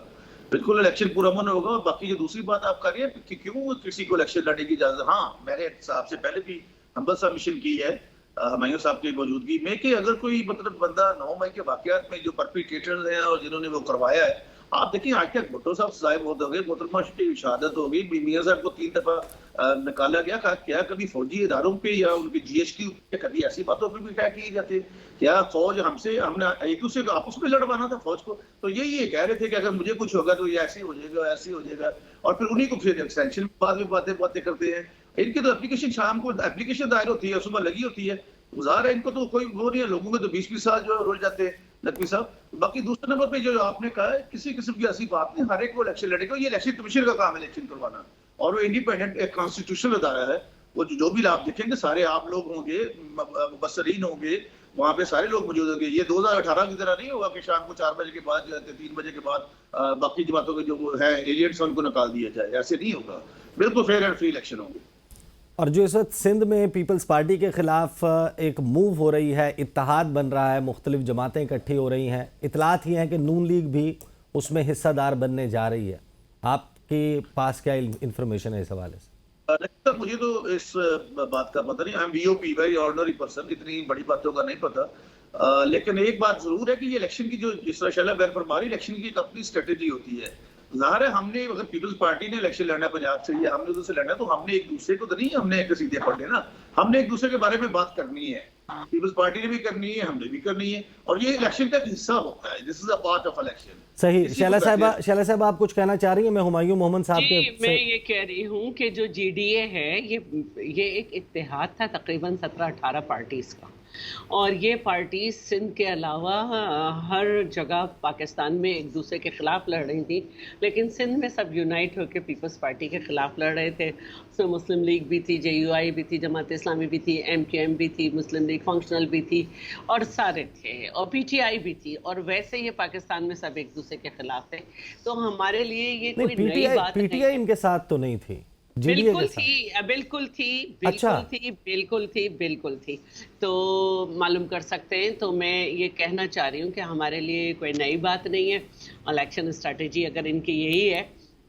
बिल्कुल इलेक्शन पुरअमन होगा। और बाकी जो दूसरी बात आप कर रहे हैं कि क्यों किसी को इलेक्शन लड़ने की इजाजत, हाँ, मैंने साहब से पहले भी हम्बल सबमिशन की है हमायूं साहब की मौजूदगी में कि अगर कोई मतलब बंदा 9 मई के वाकयात में जो परपिट्रेटर्स हैं और जिन्होंने वो करवाया है, आप देखिए आज तक भुट्टो साहब सजाए बहुत हो गए, मोहतरमा की शहादत हो गई, मियां साहब को 3 दफा निकाला गया। क्या कभी फौजी इदारों पे या उनकी जीएसटी पे कभी ऐसी बातों पर भी अटैक किए जाते? क्या फौज हमने एक दूसरे को आपस में लड़वाना था फौज को? तो ये कह रहे थे कि अगर मुझे कुछ होगा तो ये ऐसे हो जाएगा, ऐसे हो जाएगा, और फिर उन्हीं को फिर एक्सटेंशन बाद में बातें करते हैं। इनकी तो एप्लीकेशन शाम को एप्लीकेशन दायर होती है, सुबह लगी होती है, गुजार है, इनको तो कोई वो नहीं है। लोगों के तो 20-20 साल जो रुल जाते हैं नकवी साहब। बाकी दूसरे नंबर पे जो आपने कहा है, किसी किस्म की ऐसी बात नहीं, हर एक को इलेक्शन लड़ेगा। ये इलेक्शन कमीशन का काम है इलेक्शन करवाना, और वो इंडिपेंडेंट एक कॉन्स्टिट्यूशनल अदारा है। वो जो भी आप देखेंगे सारे आप लोग होंगे, मुबस्सरीन होंगे, वहाँ पे सारे लोग मौजूद होंगे। ये 2018 की तरह नहीं होगा कि शाम को 4 बजे के बाद 3 बजे के बाद बाकी जमातों के जो है एजेंट्स उनको निकाल दिया जाए, ऐसे नहीं होगा। बिल्कुल फेयर एंड फ्री इलेक्शन होंगे। और जो इस वक्त सिंध में पीपल्स पार्टी के ख़िलाफ़ एक मूव हो रही है, इत्तेहाद बन रहा है, मुख्तलिफ जमातें इकट्ठी हो रही हैं, इतलात ये हैं कि नून लीग भी उसमें हिस्सादार बनने जा रही है। आपके पास क्या इंफॉर्मेशन है इस हवाले से? मुझे तो इस बात का पता नहीं। I am VOP, very ordinary person, इतनी बड़ी बातों का नहीं पता। लेकिन एक बात जरूर है कि ये इलेक्शन की जो जिस तरह शैला बैन फरमारी, इलेक्शन की एक अपनी स्ट्रेटेजी होती है। ज़ाहिर है हमने अगर पीपल्स पार्टी ने इलेक्शन लड़ना पंजाब से या हमने उधर से लड़ना, तो हमने एक दूसरे को तो नहीं हमने सीधे पढ़ लेना, हमने एक दूसरे के बारे में बात करनी है। पीपल्स पार्टी ने भी करनी है, हमने भी करनी है, और ये इलेक्शन का हिस्सा होता है। This is a part of election. सही। शैला साहब आप कुछ कहना चाह रही हैं? मैं हुमायूं मोहम्मद साहब जी, के मैं ये कह रही हूँ कि जो जीडीए है ये एक इत्तेहाद था तकरीबन 17-18 पार्टीज का, और ये पार्टी सिंध के अलावा हर जगह पाकिस्तान में एक दूसरे के खिलाफ लड़ रही थी, लेकिन सिंध में सब यूनाइट होकर पीपल्स पार्टी के खिलाफ लड़ रहे थे। उसमें मुस्लिम लीग भी थी, JUI भी थी, जमात इस्लामी भी थी, MQM भी थी, मुस्लिम लीग फंक्शनल भी थी, और सारे थे, और PTI भी थी, और वैसे ये पाकिस्तान में सब एक दूसरे के खिलाफ थे। तो हमारे लिए ये कोई नई बात नहीं। PTI इनके साथ तो नहीं थी, बिल्कुल थी। तो मालूम कर सकते हैं। तो मैं ये कहना चाह रही हूँ कि हमारे लिए कोई नई बात नहीं है। इलेक्शन स्ट्रेटजी अगर इनकी यही है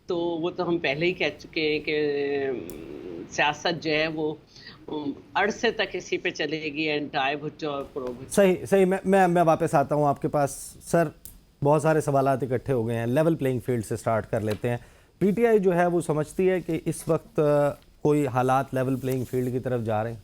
तो वो तो हम पहले ही कह चुके हैं कि सियासत जो है वो अरसे तक इसी पे चलेगी, एंटी भुट्टो और प्रो भुट्टो। सही। मैं वापस आता हूँ आपके पास। सर, बहुत सारे सवालात इकट्ठे हो गए हैं, लेवल प्लेइंग फील्ड से स्टार्ट कर लेते हैं। PTI जो है वो समझती है कि इस वक्त कोई हालात लेवल प्लेइंग फील्ड की तरफ जा रहे हैं?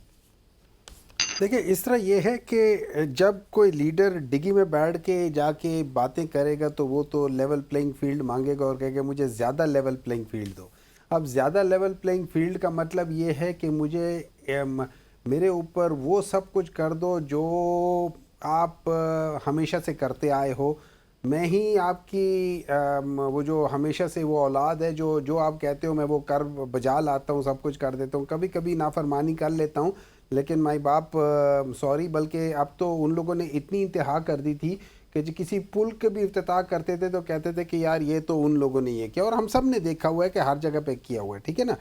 देखिए, इस तरह ये है कि जब कोई लीडर डिग्गी में बैठ के जाके बातें करेगा तो वो तो लेवल प्लेइंग फील्ड मांगेगा और कहेगा मुझे ज़्यादा लेवल प्लेइंग फील्ड दो। अब ज़्यादा लेवल प्लेइंग फील्ड का मतलब ये है कि मुझे मेरे ऊपर वो सब कुछ कर दो जो आप हमेशा से करते आए हो। मैं ही आपकी वो जो हमेशा से वो औलाद है जो आप कहते हो मैं वो कर बजा लाता हूँ, सब कुछ कर देता हूँ। कभी कभी नाफरमानी कर लेता हूँ, लेकिन माई बाप सॉरी। बल्कि अब तो उन लोगों ने इतनी इंतहा कर दी थी कि जो किसी पुल के भी इफ्तिताह करते थे तो कहते थे कि यार ये तो उन लोगों ने ये किया, और हम सब ने देखा हुआ है कि हर जगह पे किया हुआ है, ठीक है ना।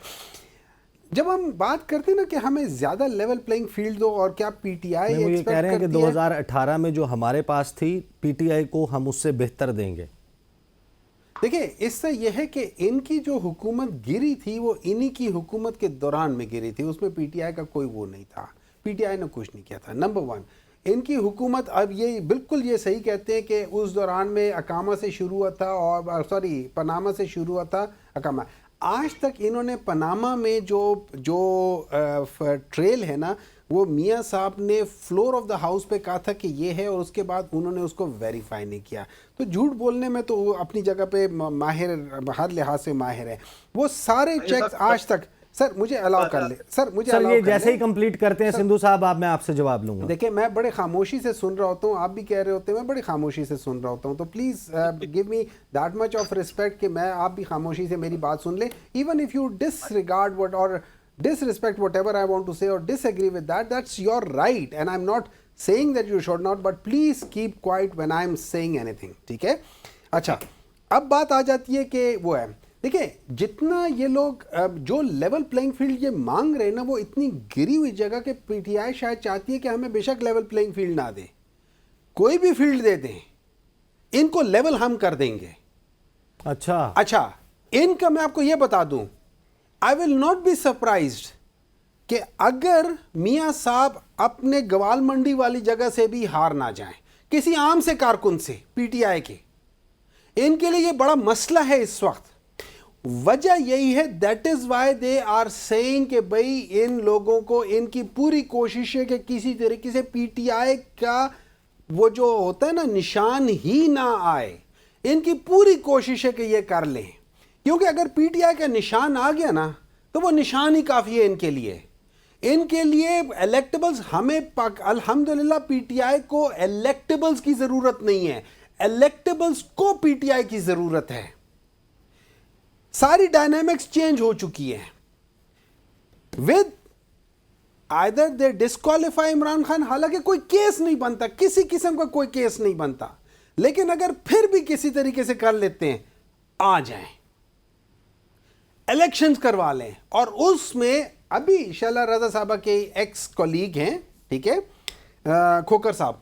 जब हम बात करते हैं ना कि हमें ज़्यादा लेवल प्लेइंग फील्ड दो, और क्या PTI ये कह रहे हैं कि 2018 में जो हमारे पास थी PTI को हम उससे बेहतर देंगे। देखिए, इससे यह है कि इनकी जो हुकूमत गिरी थी वो इन्हीं की हुकूमत के दौरान में गिरी थी, उसमें PTI का कोई वो नहीं था। PTI ने कुछ नहीं किया था। नंबर 1, इनकी हुकूमत, अब ये बिल्कुल ये सही कहते हैं कि उस दौरान में अकामा से शुरू हुआ था, और पनामा से शुरू हुआ था अकामा। आज तक इन्होंने पनामा में जो ट्रेल है ना, वो मियाँ साहब ने फ्लोर ऑफ द हाउस पे कहा था कि ये है, और उसके बाद उन्होंने उसको वेरीफाई नहीं किया। तो झूठ बोलने में तो वो अपनी जगह पे माहिर, हर लिहाज से माहिर है। वो सारे चेक्स आज तक, सर मुझे अलाउ कर ले, सर ये जैसे ही कंप्लीट करते हैं सिंधु साहब, आप मैं आपसे जवाब लूंगा। देखिए, मैं बड़े खामोशी से सुन रहा होता हूँ, आप भी कह रहे होते हैं, मैं बड़े खामोशी से सुन रहा होता हूँ, तो please give me that much of respect कि मैं, आप भी खामोशी से मेरी बात सुन ले। Even if you disregard what और disrespect whatever I want to say or disagree with that, that's your right, and I'm not saying that you should not, but please keep quiet when I'm saying anything, ठीक है। अच्छा, अब बात आ जाती है कि वो है, देखिए, जितना ये लोग जो लेवल प्लेइंग फील्ड ये मांग रहे हैं ना, वो इतनी गिरी हुई जगह के PTI शायद चाहती है कि हमें बेशक लेवल प्लेइंग फील्ड ना दे, कोई भी फील्ड दे दें, इनको लेवल हम कर देंगे। अच्छा, इनका मैं आपको ये बता दूं, I will not be surprised कि अगर मियाँ साहब अपने गवाल मंडी वाली जगह से भी हार ना जाएं, किसी आम से कारकुन से PTI के, इनके लिए ये बड़ा मसला है इस वक्त। वजह यही है, that is why they are saying कि भाई इन लोगों को, इनकी पूरी कोशिश है कि किसी तरीके से PTI का वो जो होता है ना निशान ही ना आए। इनकी पूरी कोशिश है कि ये कर लें, क्योंकि अगर PTI का निशान आ गया ना तो वो निशान ही काफ़ी है इनके लिए इलेक्टेबल्स। हमें अल्हम्दुलिल्लाह PTI को इलेक्टेबल्स की ज़रूरत नहीं है, इलेक्टेबल्स को PTI की ज़रूरत है। सारी डायनामिक्स चेंज हो चुकी है। With either they disqualify Imran Khan, हालांकि कोई केस नहीं बनता, किसी किस्म का कोई केस नहीं बनता, लेकिन अगर फिर भी किसी तरीके से कर लेते हैं, आ जाएं, इलेक्शंस करवा लें। और उसमें अभी शैला रजा साहबा के एक्स कॉलीग हैं, ठीक है, खोकर साहब,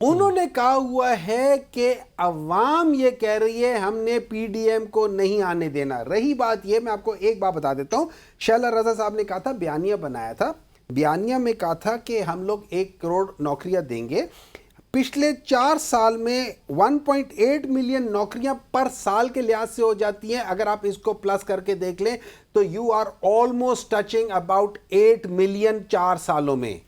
उन्होंने कहा हुआ है कि अवाम ये कह रही है हमने PDM को नहीं आने देना। रही बात ये, मैं आपको एक बात बता देता हूं, शैला रजा साहब ने कहा था, बयानिया बनाया था, बयानिया में कहा था कि हम लोग 1 करोड़ नौकरियां देंगे। पिछले 4 साल में 1.8 मिलियन नौकरियां पर साल के लिहाज से हो जाती हैं। अगर आप इसको प्लस करके देख लें तो you are almost touching about 8 million 4 सालों में।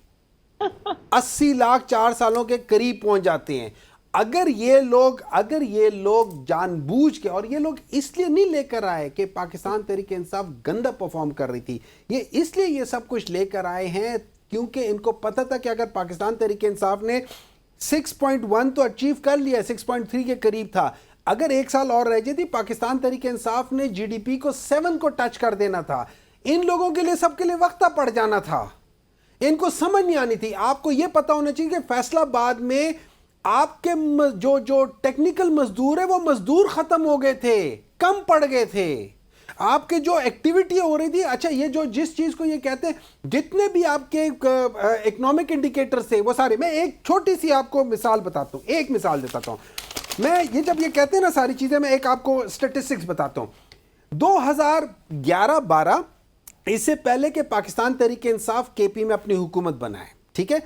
80 लाख 4 सालों के करीब पहुंच जाते हैं। अगर ये लोग जानबूझ के, और ये लोग इसलिए नहीं लेकर आए कि पाकिस्तान तहरीक इंसाफ गंदा परफॉर्म कर रही थी, ये इसलिए ये सब कुछ लेकर आए हैं क्योंकि इनको पता था कि अगर पाकिस्तान तहरीक इंसाफ ने 6.1 तो अचीव कर लिया, 6.3 के करीब था, अगर एक साल और रह जाती पाकिस्तान तहरीक इंसाफ ने जीडीपी को 7 को टच कर देना था। इन लोगों के लिए सबके लिए वक्त पड़ जाना था, इनको समझ नहीं आनी थी। आपको यह पता होना चाहिए कि फैसलाबाद में आपके जो टेक्निकल मजदूर है वो मजदूर खत्म हो गए थे, कम पड़ गए थे। आपके जो एक्टिविटी हो रही थी, अच्छा ये जो जिस चीज को ये कहते हैं, जितने भी आपके इकोनॉमिक इंडिकेटर्स थे वो सारे, मैं एक छोटी सी आपको मिसाल बताता हूँ, एक मिसाल देता हूँ मैं। ये जब ये कहते हैं ना सारी चीजें, मैं एक आपको स्टेटिस्टिक्स बताता हूँ। 2011-12 इससे पहले के पाकिस्तान तहरीक इंसाफ केपी में अपनी हुकूमत बनाए, ठीक है।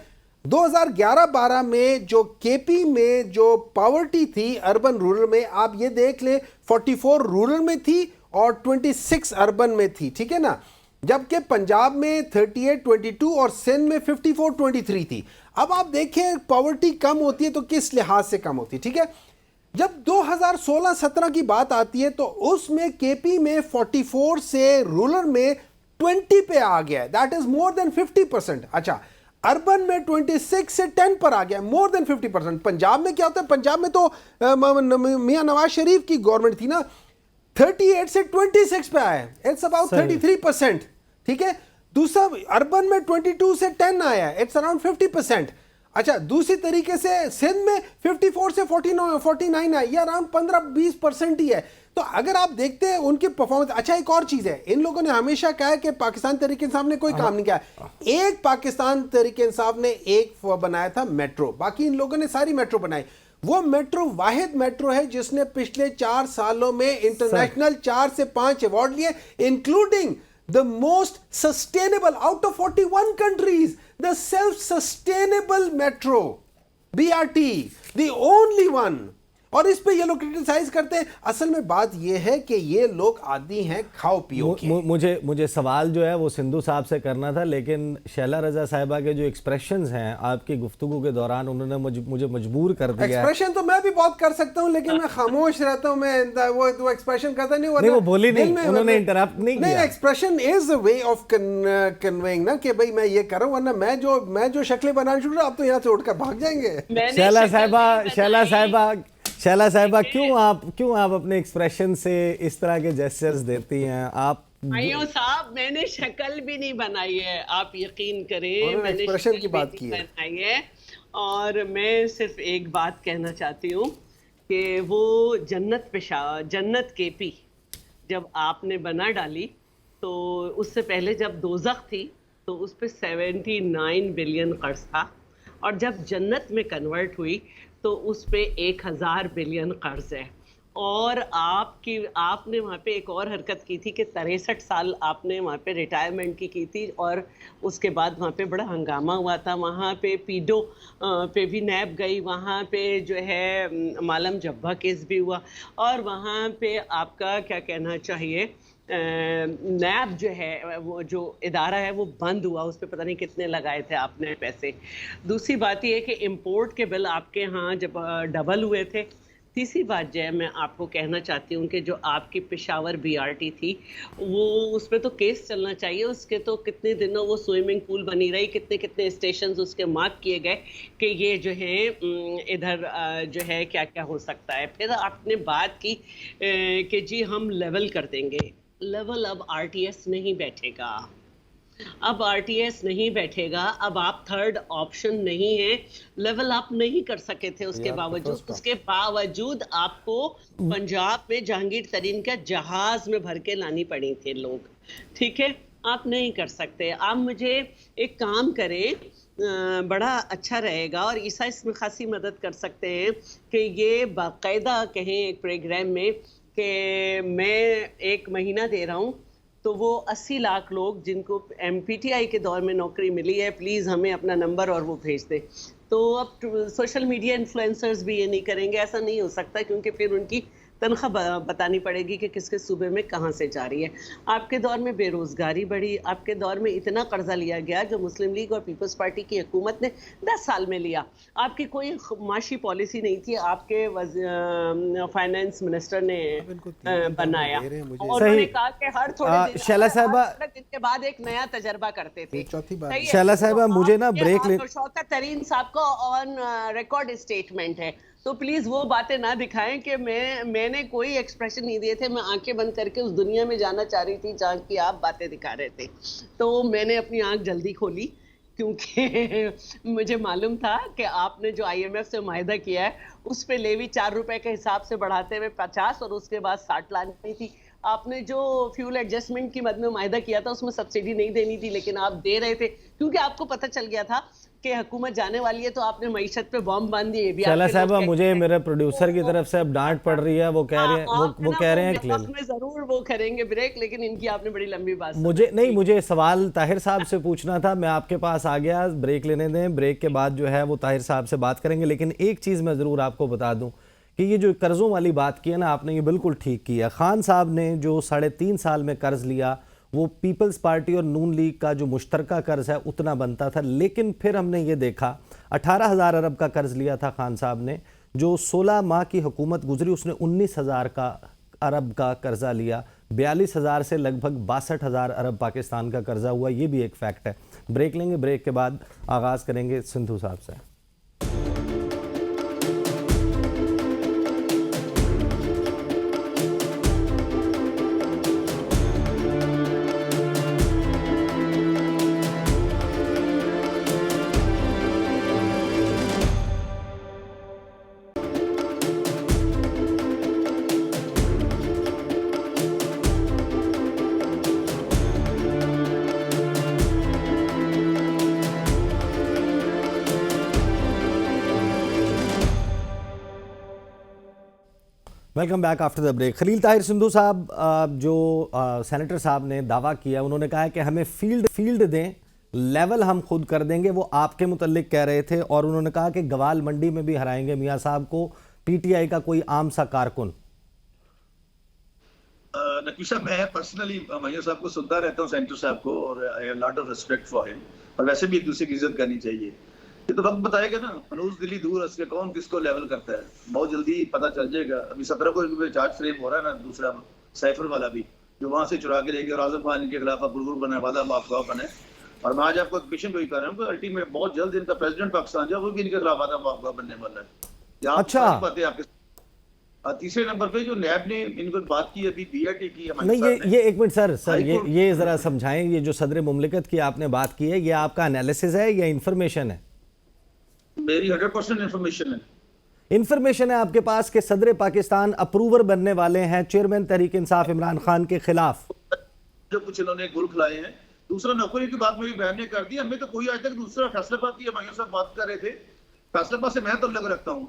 2011-12 में जो केपी में जो पॉवर्टी थी अर्बन रूरल में, आप ये देख ले 44 रूरल में थी और 26 अर्बन में थी, ठीक है ना। जबकि पंजाब में 38-22 और सिंध में 54-23 थी। अब आप देखें पॉवर्टी कम होती है तो किस लिहाज से कम होती है, ठीक है। जब 2016-17 की बात आती है तो उसमें केपी में 44 से रूरल में 20 पे आ गया, दैट इज मोर देन 50%। अच्छा, अर्बन में 26 से 10 पर आ गया, मोर देन 50%। पंजाब में क्या होता है, पंजाब में तो मियां नवाज शरीफ की गवर्नमेंट थी ना, 38 से 26 पे आया, इट्स अबाउट 33%, ठीक है। दूसरा अर्बन में 22 से 10 आया, इट्स अराउंड 50%। अच्छा, दूसरी तरीके से सिंध में 54 से 49 आई, ये अराउंड 15-20% ही है। तो अगर आप देखते हैं उनकी परफॉर्मेंस, अच्छा एक और चीज है, इन लोगों ने हमेशा कहा है कि पाकिस्तान तहरीक इंसाफ ने कोई काम नहीं किया। एक पाकिस्तान तहरीक इंसाफ ने एक बनाया था मेट्रो, बाकी इन लोगों ने सारी मेट्रो बनाई। वो मेट्रो वाहिद मेट्रो है जिसने पिछले 4 सालों में इंटरनेशनल 4 से 5 अवार्ड लिए, including the most sustainable out of 41 countries, the self-sustainable metro, BRT, the only one। और इस पे ये लोग क्रिटिसाइज करते हैं। असल में बात ये है कि ये लोग आदी हैं खाओ पियो के। मुझे सवाल जो है वो सिंधु साहब से करना था, लेकिन शैला रजा साहिबा के जो एक्सप्रेशंस हैं आपकी गुफ्तगू के दौरान, उन्होंने मुझे मजबूर कर दिया। एक्सप्रेशन तो मैं भी बहुत कर सकता हूँ, लेकिन मैं खामोश रहता हूँ, मैं वो एक्सप्रेशन करता नहीं। वो बोली नहीं, उन्होंने इंटरप्ट नहीं किया। Expression is a way of conveying ना कि भाई मैं ये कर रहा हूँ, वरना मैं जो शक्लें बनाना शुरू आप तो यहाँ से उठकर भाग जाएंगे। शैला साहिबा क्यों आप अपने एक्सप्रेशन से इस तरह के जेस्चर्स देती हैं? आप भाइयों साहब, मैंने शक्ल भी नहीं बनाई है, आप यकीन करें, मैंने एक्सप्रेशन की बात की है बनाई है। और मैं सिर्फ एक बात कहना चाहती हूँ कि वो जन्नत केपी जब आपने बना डाली, तो उससे पहले जब दोज़ख थी तो उस पर 79 बिलियन कर्ज था, और जब जन्नत में कन्वर्ट हुई तो उस पे 1000 बिलियन कर्ज है। और आपने वहाँ पे एक और हरकत की थी कि 63 साल आपने वहाँ पे रिटायरमेंट की थी, और उसके बाद वहाँ पे बड़ा हंगामा हुआ था। वहाँ पे पीडो पे भी नैब गई, वहाँ पे जो है मालम जब्बा केस भी हुआ, और वहाँ पे आपका क्या कहना चाहिए, नैब जो है वो जो इदारा है वो बंद हुआ, उस पर पता नहीं कितने लगाए थे आपने पैसे। दूसरी बात ये है कि इंपोर्ट के बिल आपके यहाँ जब डबल हुए थे। तीसरी बात जो है मैं आपको कहना चाहती हूँ कि जो आपकी पेशावर बीआरटी थी वो उस पर तो केस चलना चाहिए। उसके तो कितने दिनों वो स्विमिंग पूल बनी रही, कितने कितने स्टेशंस उसके मार्क किए गए कि ये जो है इधर जो है क्या क्या हो सकता है। फिर आपने बात की कि जी हम लेवल कर देंगे। लेवल अब आरटीएस नहीं बैठेगा, अब आरटीएस नहीं बैठेगा, अब आप थर्ड ऑप्शन नहीं है, लेवल अप नहीं कर सके थे। उसके बावजूद आपको पंजाब में जहांगीर तरीन का जहाज में भर के लानी पड़ी थी लोग, ठीक है। आप नहीं कर सकते। आप मुझे एक काम करें, बड़ा अच्छा रहेगा, और ईसा इसमें खासी मदद कर सकते हैं कि ये बाकायदा कहें एक प्रोग्राम में कि मैं 1 महीना दे रहा हूँ, तो वो 80 लाख लोग जिनको एमपीटीआई के दौर में नौकरी मिली है, प्लीज़ हमें अपना नंबर और वो भेज दें। तो अब सोशल मीडिया इन्फ्लुएंसर्स भी ये नहीं करेंगे, ऐसा नहीं हो सकता, क्योंकि फिर उनकी तनख्वाह बतानी पड़ेगी कि किस किस सूबे में कहाँ से जा रही है। आपके दौर में बेरोज़गारी बढ़ी, आपके दौर में इतना कर्जा लिया गया जो मुस्लिम लीग और पीपल्स पार्टी की हुकूमत ने 10 साल में लिया। आपकी कोई माशी पॉलिसी नहीं थी, आपके फाइनेंस मिनिस्टर ने बनाया और उन्होंने कहा कि हर थोड़े शैला साहिबा दिन के बाद एक नया तजर्बा करते थे। चौथी बात शैला साहिबा मुझे ना ब्रेक ले शौकत तरीन साहब का ऑन रिकॉर्ड स्टेटमेंट है, तो प्लीज वो बातें ना दिखाएं कि मैंने कोई एक्सप्रेशन नहीं दिए थे। मैं आंखें बंद करके उस दुनिया में जाना चाह रही थी जहाँ की आप बातें दिखा रहे थे, तो मैंने अपनी आंख जल्दी खोली क्योंकि मुझे मालूम था कि आपने जो IMF से मुआहिदा किया है उस पे लेवी 4 रुपए के हिसाब से बढ़ाते हुए 50 और उसके बाद 60 लानी थी। आपने जो फ्यूल एडजस्टमेंट की मद में मुआहिदा किया था उसमें सब्सिडी नहीं देनी थी, लेकिन आप दे रहे थे क्योंकि आपको पता चल गया था कि हुकूमत जाने वाली है, तो आपने मईशत पे बॉम्ब बांध दिए। शैला साहिबा मुझे मेरे प्रोड्यूसर की तरफ से अब डांट पड़ रही है, वो कह रहे हैं वो कह रहे हैं में जरूर वो करेंगे ब्रेक, लेकिन इनकी आपने बड़ी लंबी बात मुझे सवाल ताहिर साहब से पूछना था, मैं आपके पास आ गया। ब्रेक लेने दें, ब्रेक के बाद जो है वो ताहिर साहब से बात करेंगे। लेकिन एक चीज़ मैं ज़रूर आपको बता दूं कि ये जो कर्ज़ों वाली बात की है ना आपने, ये बिल्कुल ठीक किया। खान साहब ने जो 3.5 साल में कर्ज़ लिया वो पीपल्स पार्टी और नून लीग का जो मुश्तरका कर्ज है उतना बनता था, लेकिन फिर हमने ये देखा 18,000 अरब का कर्ज लिया था खान साहब ने। जो 16 माह की हुकूमत गुजरी उसने 19,000 अरब का कर्जा लिया। 42,000 से लगभग 62,000 अरब पाकिस्तान का कर्जा हुआ, ये भी एक फैक्ट है। ब्रेक लेंगे, ब्रेक के बाद आगाज़ करेंगे सिंधु साहब से। Welcome back after the break. Khalil Tahir Sindhu sahab, जो सेनेटर साहब ने दावा किया, उन्होंने कहा है कि हमें फील्ड दें, लेवल हम खुद कर देंगे। वो आपके मुतल्लिक कह रहे थे और उन्होंने कहा कि गवाल मंडी में भी हराएंगे मियां साहब को, PTI का कोई आम सा कारकुन। नकीशा, मैं पर्सनली मियां साहब को सुनता रहता हूँ, सेनेटर साहब को, और I have lot of respect for him, और वैसे भी एक दूसरे की इज्जत करनी चाहिए। ये तो वक्त बताएगा ना, मनोज दिल्ली दूर हंस के कौन किसको लेवल करता है, बहुत जल्दी पता चल जाएगा। अभी 17 को चार्ज फ्रेम हो रहा है ना, दूसरा साइफर वाला भी, जो वहां से चुरा के लेके और आजम खान के खिलाफ गुरगुर बने वादा अफवाह बने। और मैं आज आपको पेशेंट वही कर रहा हूँ कि अल्टीमेट बहुत जल्द इनका प्रेसिडेंट पाकिस्तान जो वो भी इनके खिलाफ वादा अफवाह बनने वाला है। अच्छा, बातें आपके तीसरे नंबर पे जो नैब ने इनको बात की अभी BRT की, नहीं ये एक मिनट सर ये जरा समझाएं, ये जो सदर मुमलिकत की आपने बात की है, ये आपका एनालिसिस है या इंफॉर्मेशन है? मेरी 100% इंफॉर्मेशन है आपके पास कि सदर पाकिस्तान अप्रूवर बनने वाले हैं चेयरमैन तहरीक इंसाफ इमरान खान के खिलाफ, जो कुछ इन्होंने गुल खिलाए हैं। दूसरा, नौकरी की बात मेरी बहन ने कर दी, हमें तो कोई आज तक दूसरा फैसलाबाद की हमारे साथ बात कर रहे थे। फैसलाबाद से मैं तो लग रखता हूँ,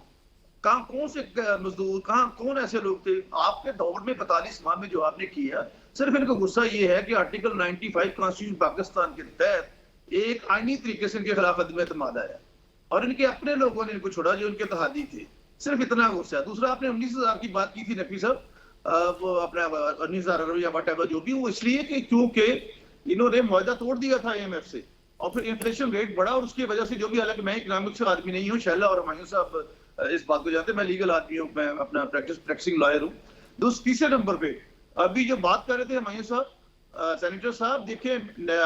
कहाँ कौन से मजदूर, कहाँ कौन ऐसे लोग थे आपके दौर में 45 माह में जो आपने किया। सिर्फ इनको गुस्सा ये है कि आर्टिकल 95 कॉन्स्टिट्यूशन पाकिस्तान के तहत एक आईनी तरीके से इनके खिलाफ अदम एतमाद आया और इनके अपने लोगों ने इनको छोड़ा जो इनके तहादी थे। सिर्फ इतना गुस्सा है। दूसरा, आपने 19,000 की बात की थी नकवी साहब, वो अपना 19,000 अरब या वट जो भी, वो इसलिए कि क्योंकि इन्होंने मुआहदा तोड़ दिया था IMF से और फिर इन्फ्लेशन रेट बढ़ा और उसकी वजह से जो भी, हालांकि मैं इकोनॉमिक्स आदमी नहीं हूँ, शैला और मायूस साहब इस बात को जानते हैं, मैं लीगल आदमी हूँ, मैं अपना प्रैक्टिसिंग लॉयर हूँ। तीसरे नंबर पे अभी जो बात कर रहे थे मायूस साहब, सेनेटर साहब, देखिए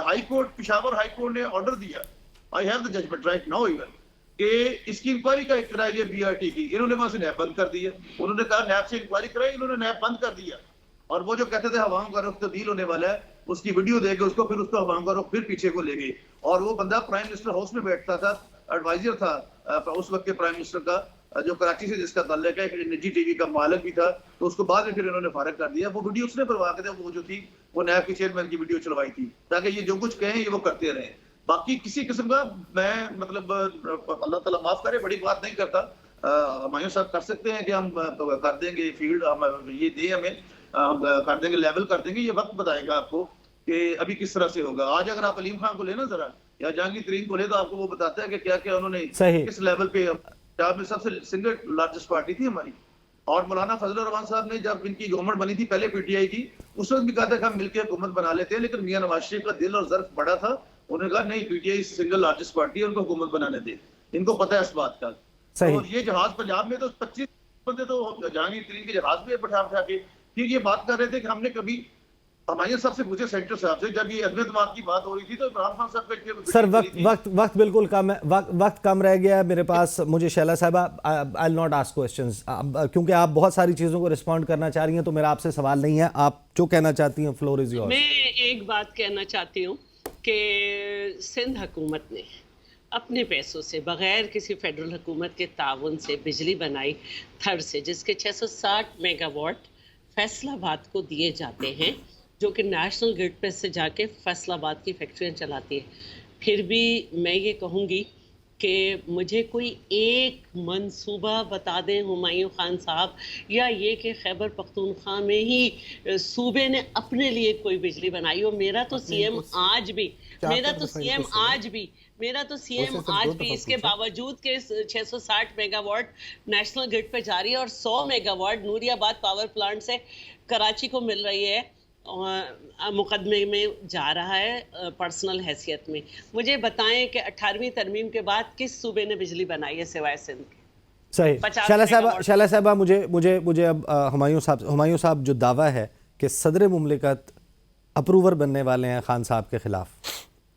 high court, Peshawar high court ने ऑर्डर दिया, I have the judgement right now even, कि इसकी इंक्वायरी का कराइए BRT की। इन्होंने वहां से नैब बंद कर दिया। उन्होंने कहा नैब से इंक्वायरी कराई, इन्होंने नैब बंद कर दिया। और वो जो कहते थे हवाओं का रुख तब्दील होने वाला है, उसकी वीडियो देके उसको फिर उसको हवाओं का रुख फिर पीछे को ले गए। और वो बंदा प्राइम मिनिस्टर हाउस में बैठता था, एडवाइजर था उस वक्त के प्राइम मिनिस्टर का, जो कराची से जिसका ताल्लुक है, एक निजी टीवी का मालिक भी था, तो उसको बाद में फिर इन्होंने फारिग कर दिया। वो वीडियो उसने बनवा के वो जो थी वो नैब के चेयरमैन की वीडियो चलवाई थी, ताकि ये जो कुछ कहें ये वो करते रहे। बाकी किसी किस्म का मैं मतलब अल्लाह ताला माफ करे, बड़ी बात नहीं करता। मायूस साहब कर सकते हैं कि हम कर देंगे फील्ड, हम ये दे हमें, हम कर देंगे, लेवल कर देंगे। ये वक्त बताएगा आपको कि अभी किस तरह से होगा। आज अगर आप अलीम खान को लेना जरा या जहांगीर तरीन को ले, तो आपको वो बताता है कि क्या क्या उन्होंने किस लेवल पे, पंजाब में सबसे सिंगल लार्जेस्ट पार्टी थी हमारी, और मौलाना फजल रहमान साहब ने जब इनकी गवर्नमेंट बनी थी पहले पीटीआई की, उस वक्त भी कहा था कि हम मिलकर हुकूमत बना लेते हैं, लेकिन मियां नवाज शरीफ का दिल और ज़र्फ बड़ा था। उन्होंने कहा नहीं, पीटीआई सिंगल लार्जेस्ट पार्टी है, उनको हुकूमत बनाने दे, इनको पता है इस बात का। सही। और ये जहाज पंजाब में तो 25 बंदे तो जहांगीर तरीन के जहाज में बैठा के फिर ये बात कर रहे थे कि हमने कभी हमारे साहब से पूछे, सेंटर साहब से, जब ये अदम की बात हो रही थी तो इमरान खान साहब का सर वक्त बिल्कुल कम है, वक्त कम रह गया है मेरे पास। मुझे शैला साहबा, I will not ask questions क्योंकि आप बहुत सारी चीज़ों को रिस्पॉन्ड करना चाह रही हैं, तो मेरा आपसे सवाल नहीं है। आप जो कहना चाहती हैं, फ्लोर इज योर्स। मैं एक बात कहना चाहती हूँ कि सिंध हुकूमत ने अपने पैसों से बगैर किसी फेडरल हुकूमत के ताउन से बिजली बनाई थर से, जिसके 660 मेगावाट फैसलाबाद को दिए जाते हैं, जो कि नेशनल ग्रिड पे से जाके फैसलाबाद की फैक्ट्रियाँ चलाती है। फिर भी मैं ये कहूँगी कि मुझे कोई एक मंसूबा बता दें हुमायूं खान साहब, या ये कि खैबर पख्तूनख्वा में ही सूबे ने अपने लिए कोई बिजली बनाई हो। मेरा तो सीएम आज भी इसके बावजूद के 660 मेगावाट नेशनल ग्रिड पे जा रही है और 100 मेगावाट नूरियाबाद पावर प्लांट से कराची को मिल रही है, मुकदमे में जा रहा है पर्सनल हैसियत में। मुझे बताएं कि 18वीं तरमीम के बाद किस सूबे ने बिजली बनाई है सिवाय सिंध के? सही। शैला साहबा, मुझे अब हुमायूं साहब जो दावा है कि सदर मुमलिकत अप्रूवर बनने वाले हैं खान साहब के खिलाफ,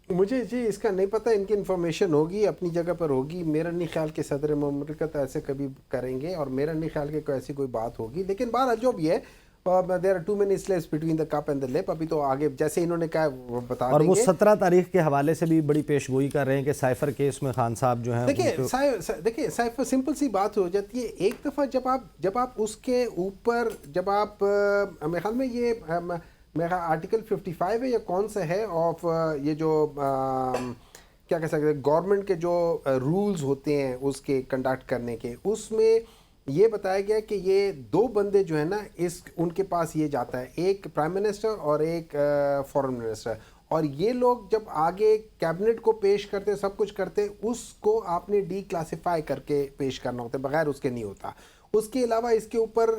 मुझे जी इसका नहीं पता। इनकी इन्फॉर्मेशन होगी, अपनी जगह पर होगी। मेरा नहीं ख्याल कि सदर मुमलिकत ऐसे कभी करेंगे, और मेरा नहीं ख्याल कि ऐसी कोई बात होगी। लेकिन बहरहाल जो भी है, there are too many slaves between the cup and the lip. अभी तो आगे जैसे इन्होंने कहा वो बता और देंगे। वो 17 तारीख के हवाले से भी बड़ी पेशगोई कर रहे हैं कि साइफर केस में खान साहब जो हैं, देखिए साइफर सिंपल सी बात हो जाती है। एक दफ़ा जब आप उसके ऊपर मेरे ख्याल में ये मेरा आर्टिकल 55 है या कौन सा है ऑफ ये जो क्या कह सकते हैं, गवर्नमेंट के जो रूल्स होते हैं उसके कंडक्ट करने के, उसमें ये बताया गया कि ये दो बंदे जो है ना, उनके पास ये जाता है, एक प्राइम मिनिस्टर और एक फॉरेन मिनिस्टर, और ये लोग जब आगे कैबिनेट को पेश करते, सब कुछ करते, उसको आपने डी क्लासीफाई करके पेश करना होता है, बगैर उसके नहीं होता। उसके अलावा इसके ऊपर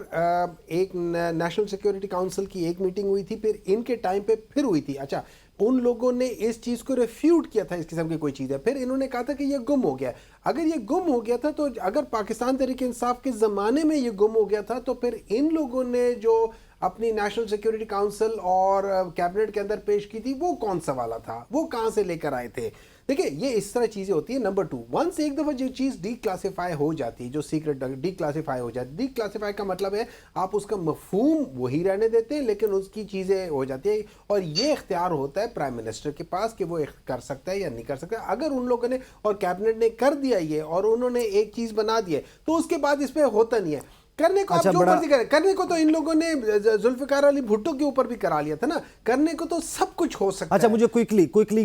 एक नेशनल सिक्योरिटी काउंसिल की एक मीटिंग हुई थी, फिर इनके टाइम पे फिर हुई थी। अच्छा, उन लोगों ने इस चीज़ को रिफ्यूट किया था, इस किस्म की कोई चीज़ है। फिर इन्होंने कहा था कि ये गुम हो गया। अगर ये गुम हो गया था, तो अगर पाकिस्तान तहरीक इंसाफ के ज़माने में ये गुम हो गया था, तो फिर इन लोगों ने जो अपनी नेशनल सिक्योरिटी काउंसिल और कैबिनेट के अंदर पेश की थी, वो कौन सा वाला था, वो कहाँ से लेकर आए थे? देखिए, ये इस तरह चीज़ें होती है। नंबर 2, वंस एक दफ़ा जो चीज़ डी क्लासीफाई हो जाती है, जो सीक्रेट डी क्लासीफाई हो जाती है, डी क्लासीफाई का मतलब है आप उसका मफहूम वही रहने देते हैं, लेकिन उसकी चीज़ें हो जाती है, और ये इख्तियार होता है प्राइम मिनिस्टर के पास कि वो कर सकता है या नहीं कर सकता। अगर उन लोगों ने और कैबिनेट ने कर दिया ये, और उन्होंने एक चीज़ बना दी है, तो उसके बाद इस पर होता नहीं है। करने को अच्छा, आप जो मर्जी करें, करने को तो इन लोगों ने जुल्फिकार अली भुट्टो के ऊपर भी करा लिया था ना, करने को तो सब कुछ हो सकता है। अच्छा, मुझे क्विकली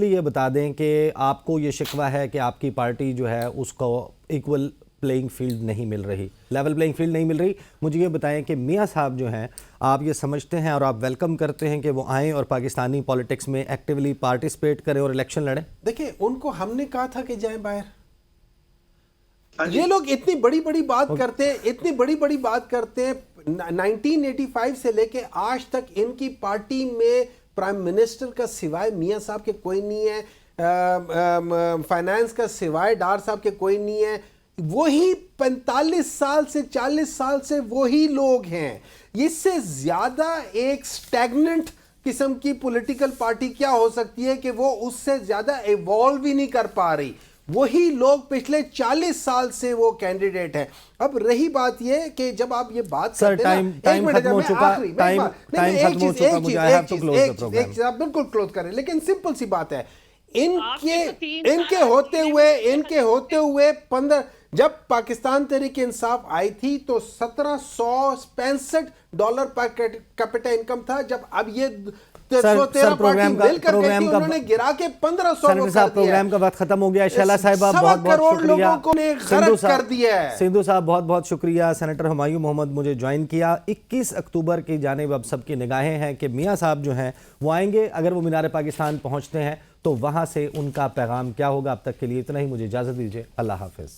ये बता दें कि आपको ये शिकवा है कि आपकी पार्टी जो है उसको इक्वल प्लेइंग फील्ड नहीं मिल रही, लेवल प्लेइंग फील्ड नहीं मिल रही। मुझे ये बताएं कि मियां साहब जो हैं, आप ये समझते हैं और आप वेलकम करते हैं कि वो आएँ और पाकिस्तानी पॉलिटिक्स में एक्टिवली पार्टिसिपेट करें और इलेक्शन लड़ें? देखिए, उनको हमने कहा था कि जाएं बाहर। ये लोग इतनी बड़ी बड़ी बात करते हैं, इतनी बड़ी बड़ी बात करते हैं। 1985 से लेके आज तक इनकी पार्टी में प्राइम मिनिस्टर का सिवाय मियां साहब के कोई नहीं है, फाइनेंस का सिवाय डार साहब के कोई नहीं है। वही 45 साल से 40 साल से वही लोग हैं। इससे ज्यादा एक स्टैग्नेंट किस्म की पॉलिटिकल पार्टी क्या हो सकती है कि वो उससे ज्यादा इवॉल्व ही नहीं कर पा रही। वही लोग पिछले 40 साल से वो कैंडिडेट है। अब रही बात ये कि जब आप ये बात करते हैं, टाइम खत्म हो चुका, आप बिल्कुल क्लोज करें, लेकिन सिंपल सी बात है, इनके होते हुए 15 जब पाकिस्तान तहरीक इंसाफ आई थी तो $1765 पर कैपिटा इनकम था। जब अब ये 113 प्रोग्राम उन्होंने गिरा के 1500 प्रोग्राम का वक्त खत्म हो गया। शैला साहिबा बहुत शुक्रिया। सिंधु साहब बहुत शुक्रिया। सेनेटर हुमायूं मोहम्मद मुझे ज्वाइन किया। 21 अक्टूबर की जानिब अब सबकी निगाहें हैं कि मियां साहब जो हैं वो आएंगे। अगर वो मीनार पाकिस्तान पहुंचते हैं तो वहां से उनका पैगाम क्या होगा। अब तक के लिए इतना ही, मुझे इजाजत दीजिए। अल्लाह हाफिज।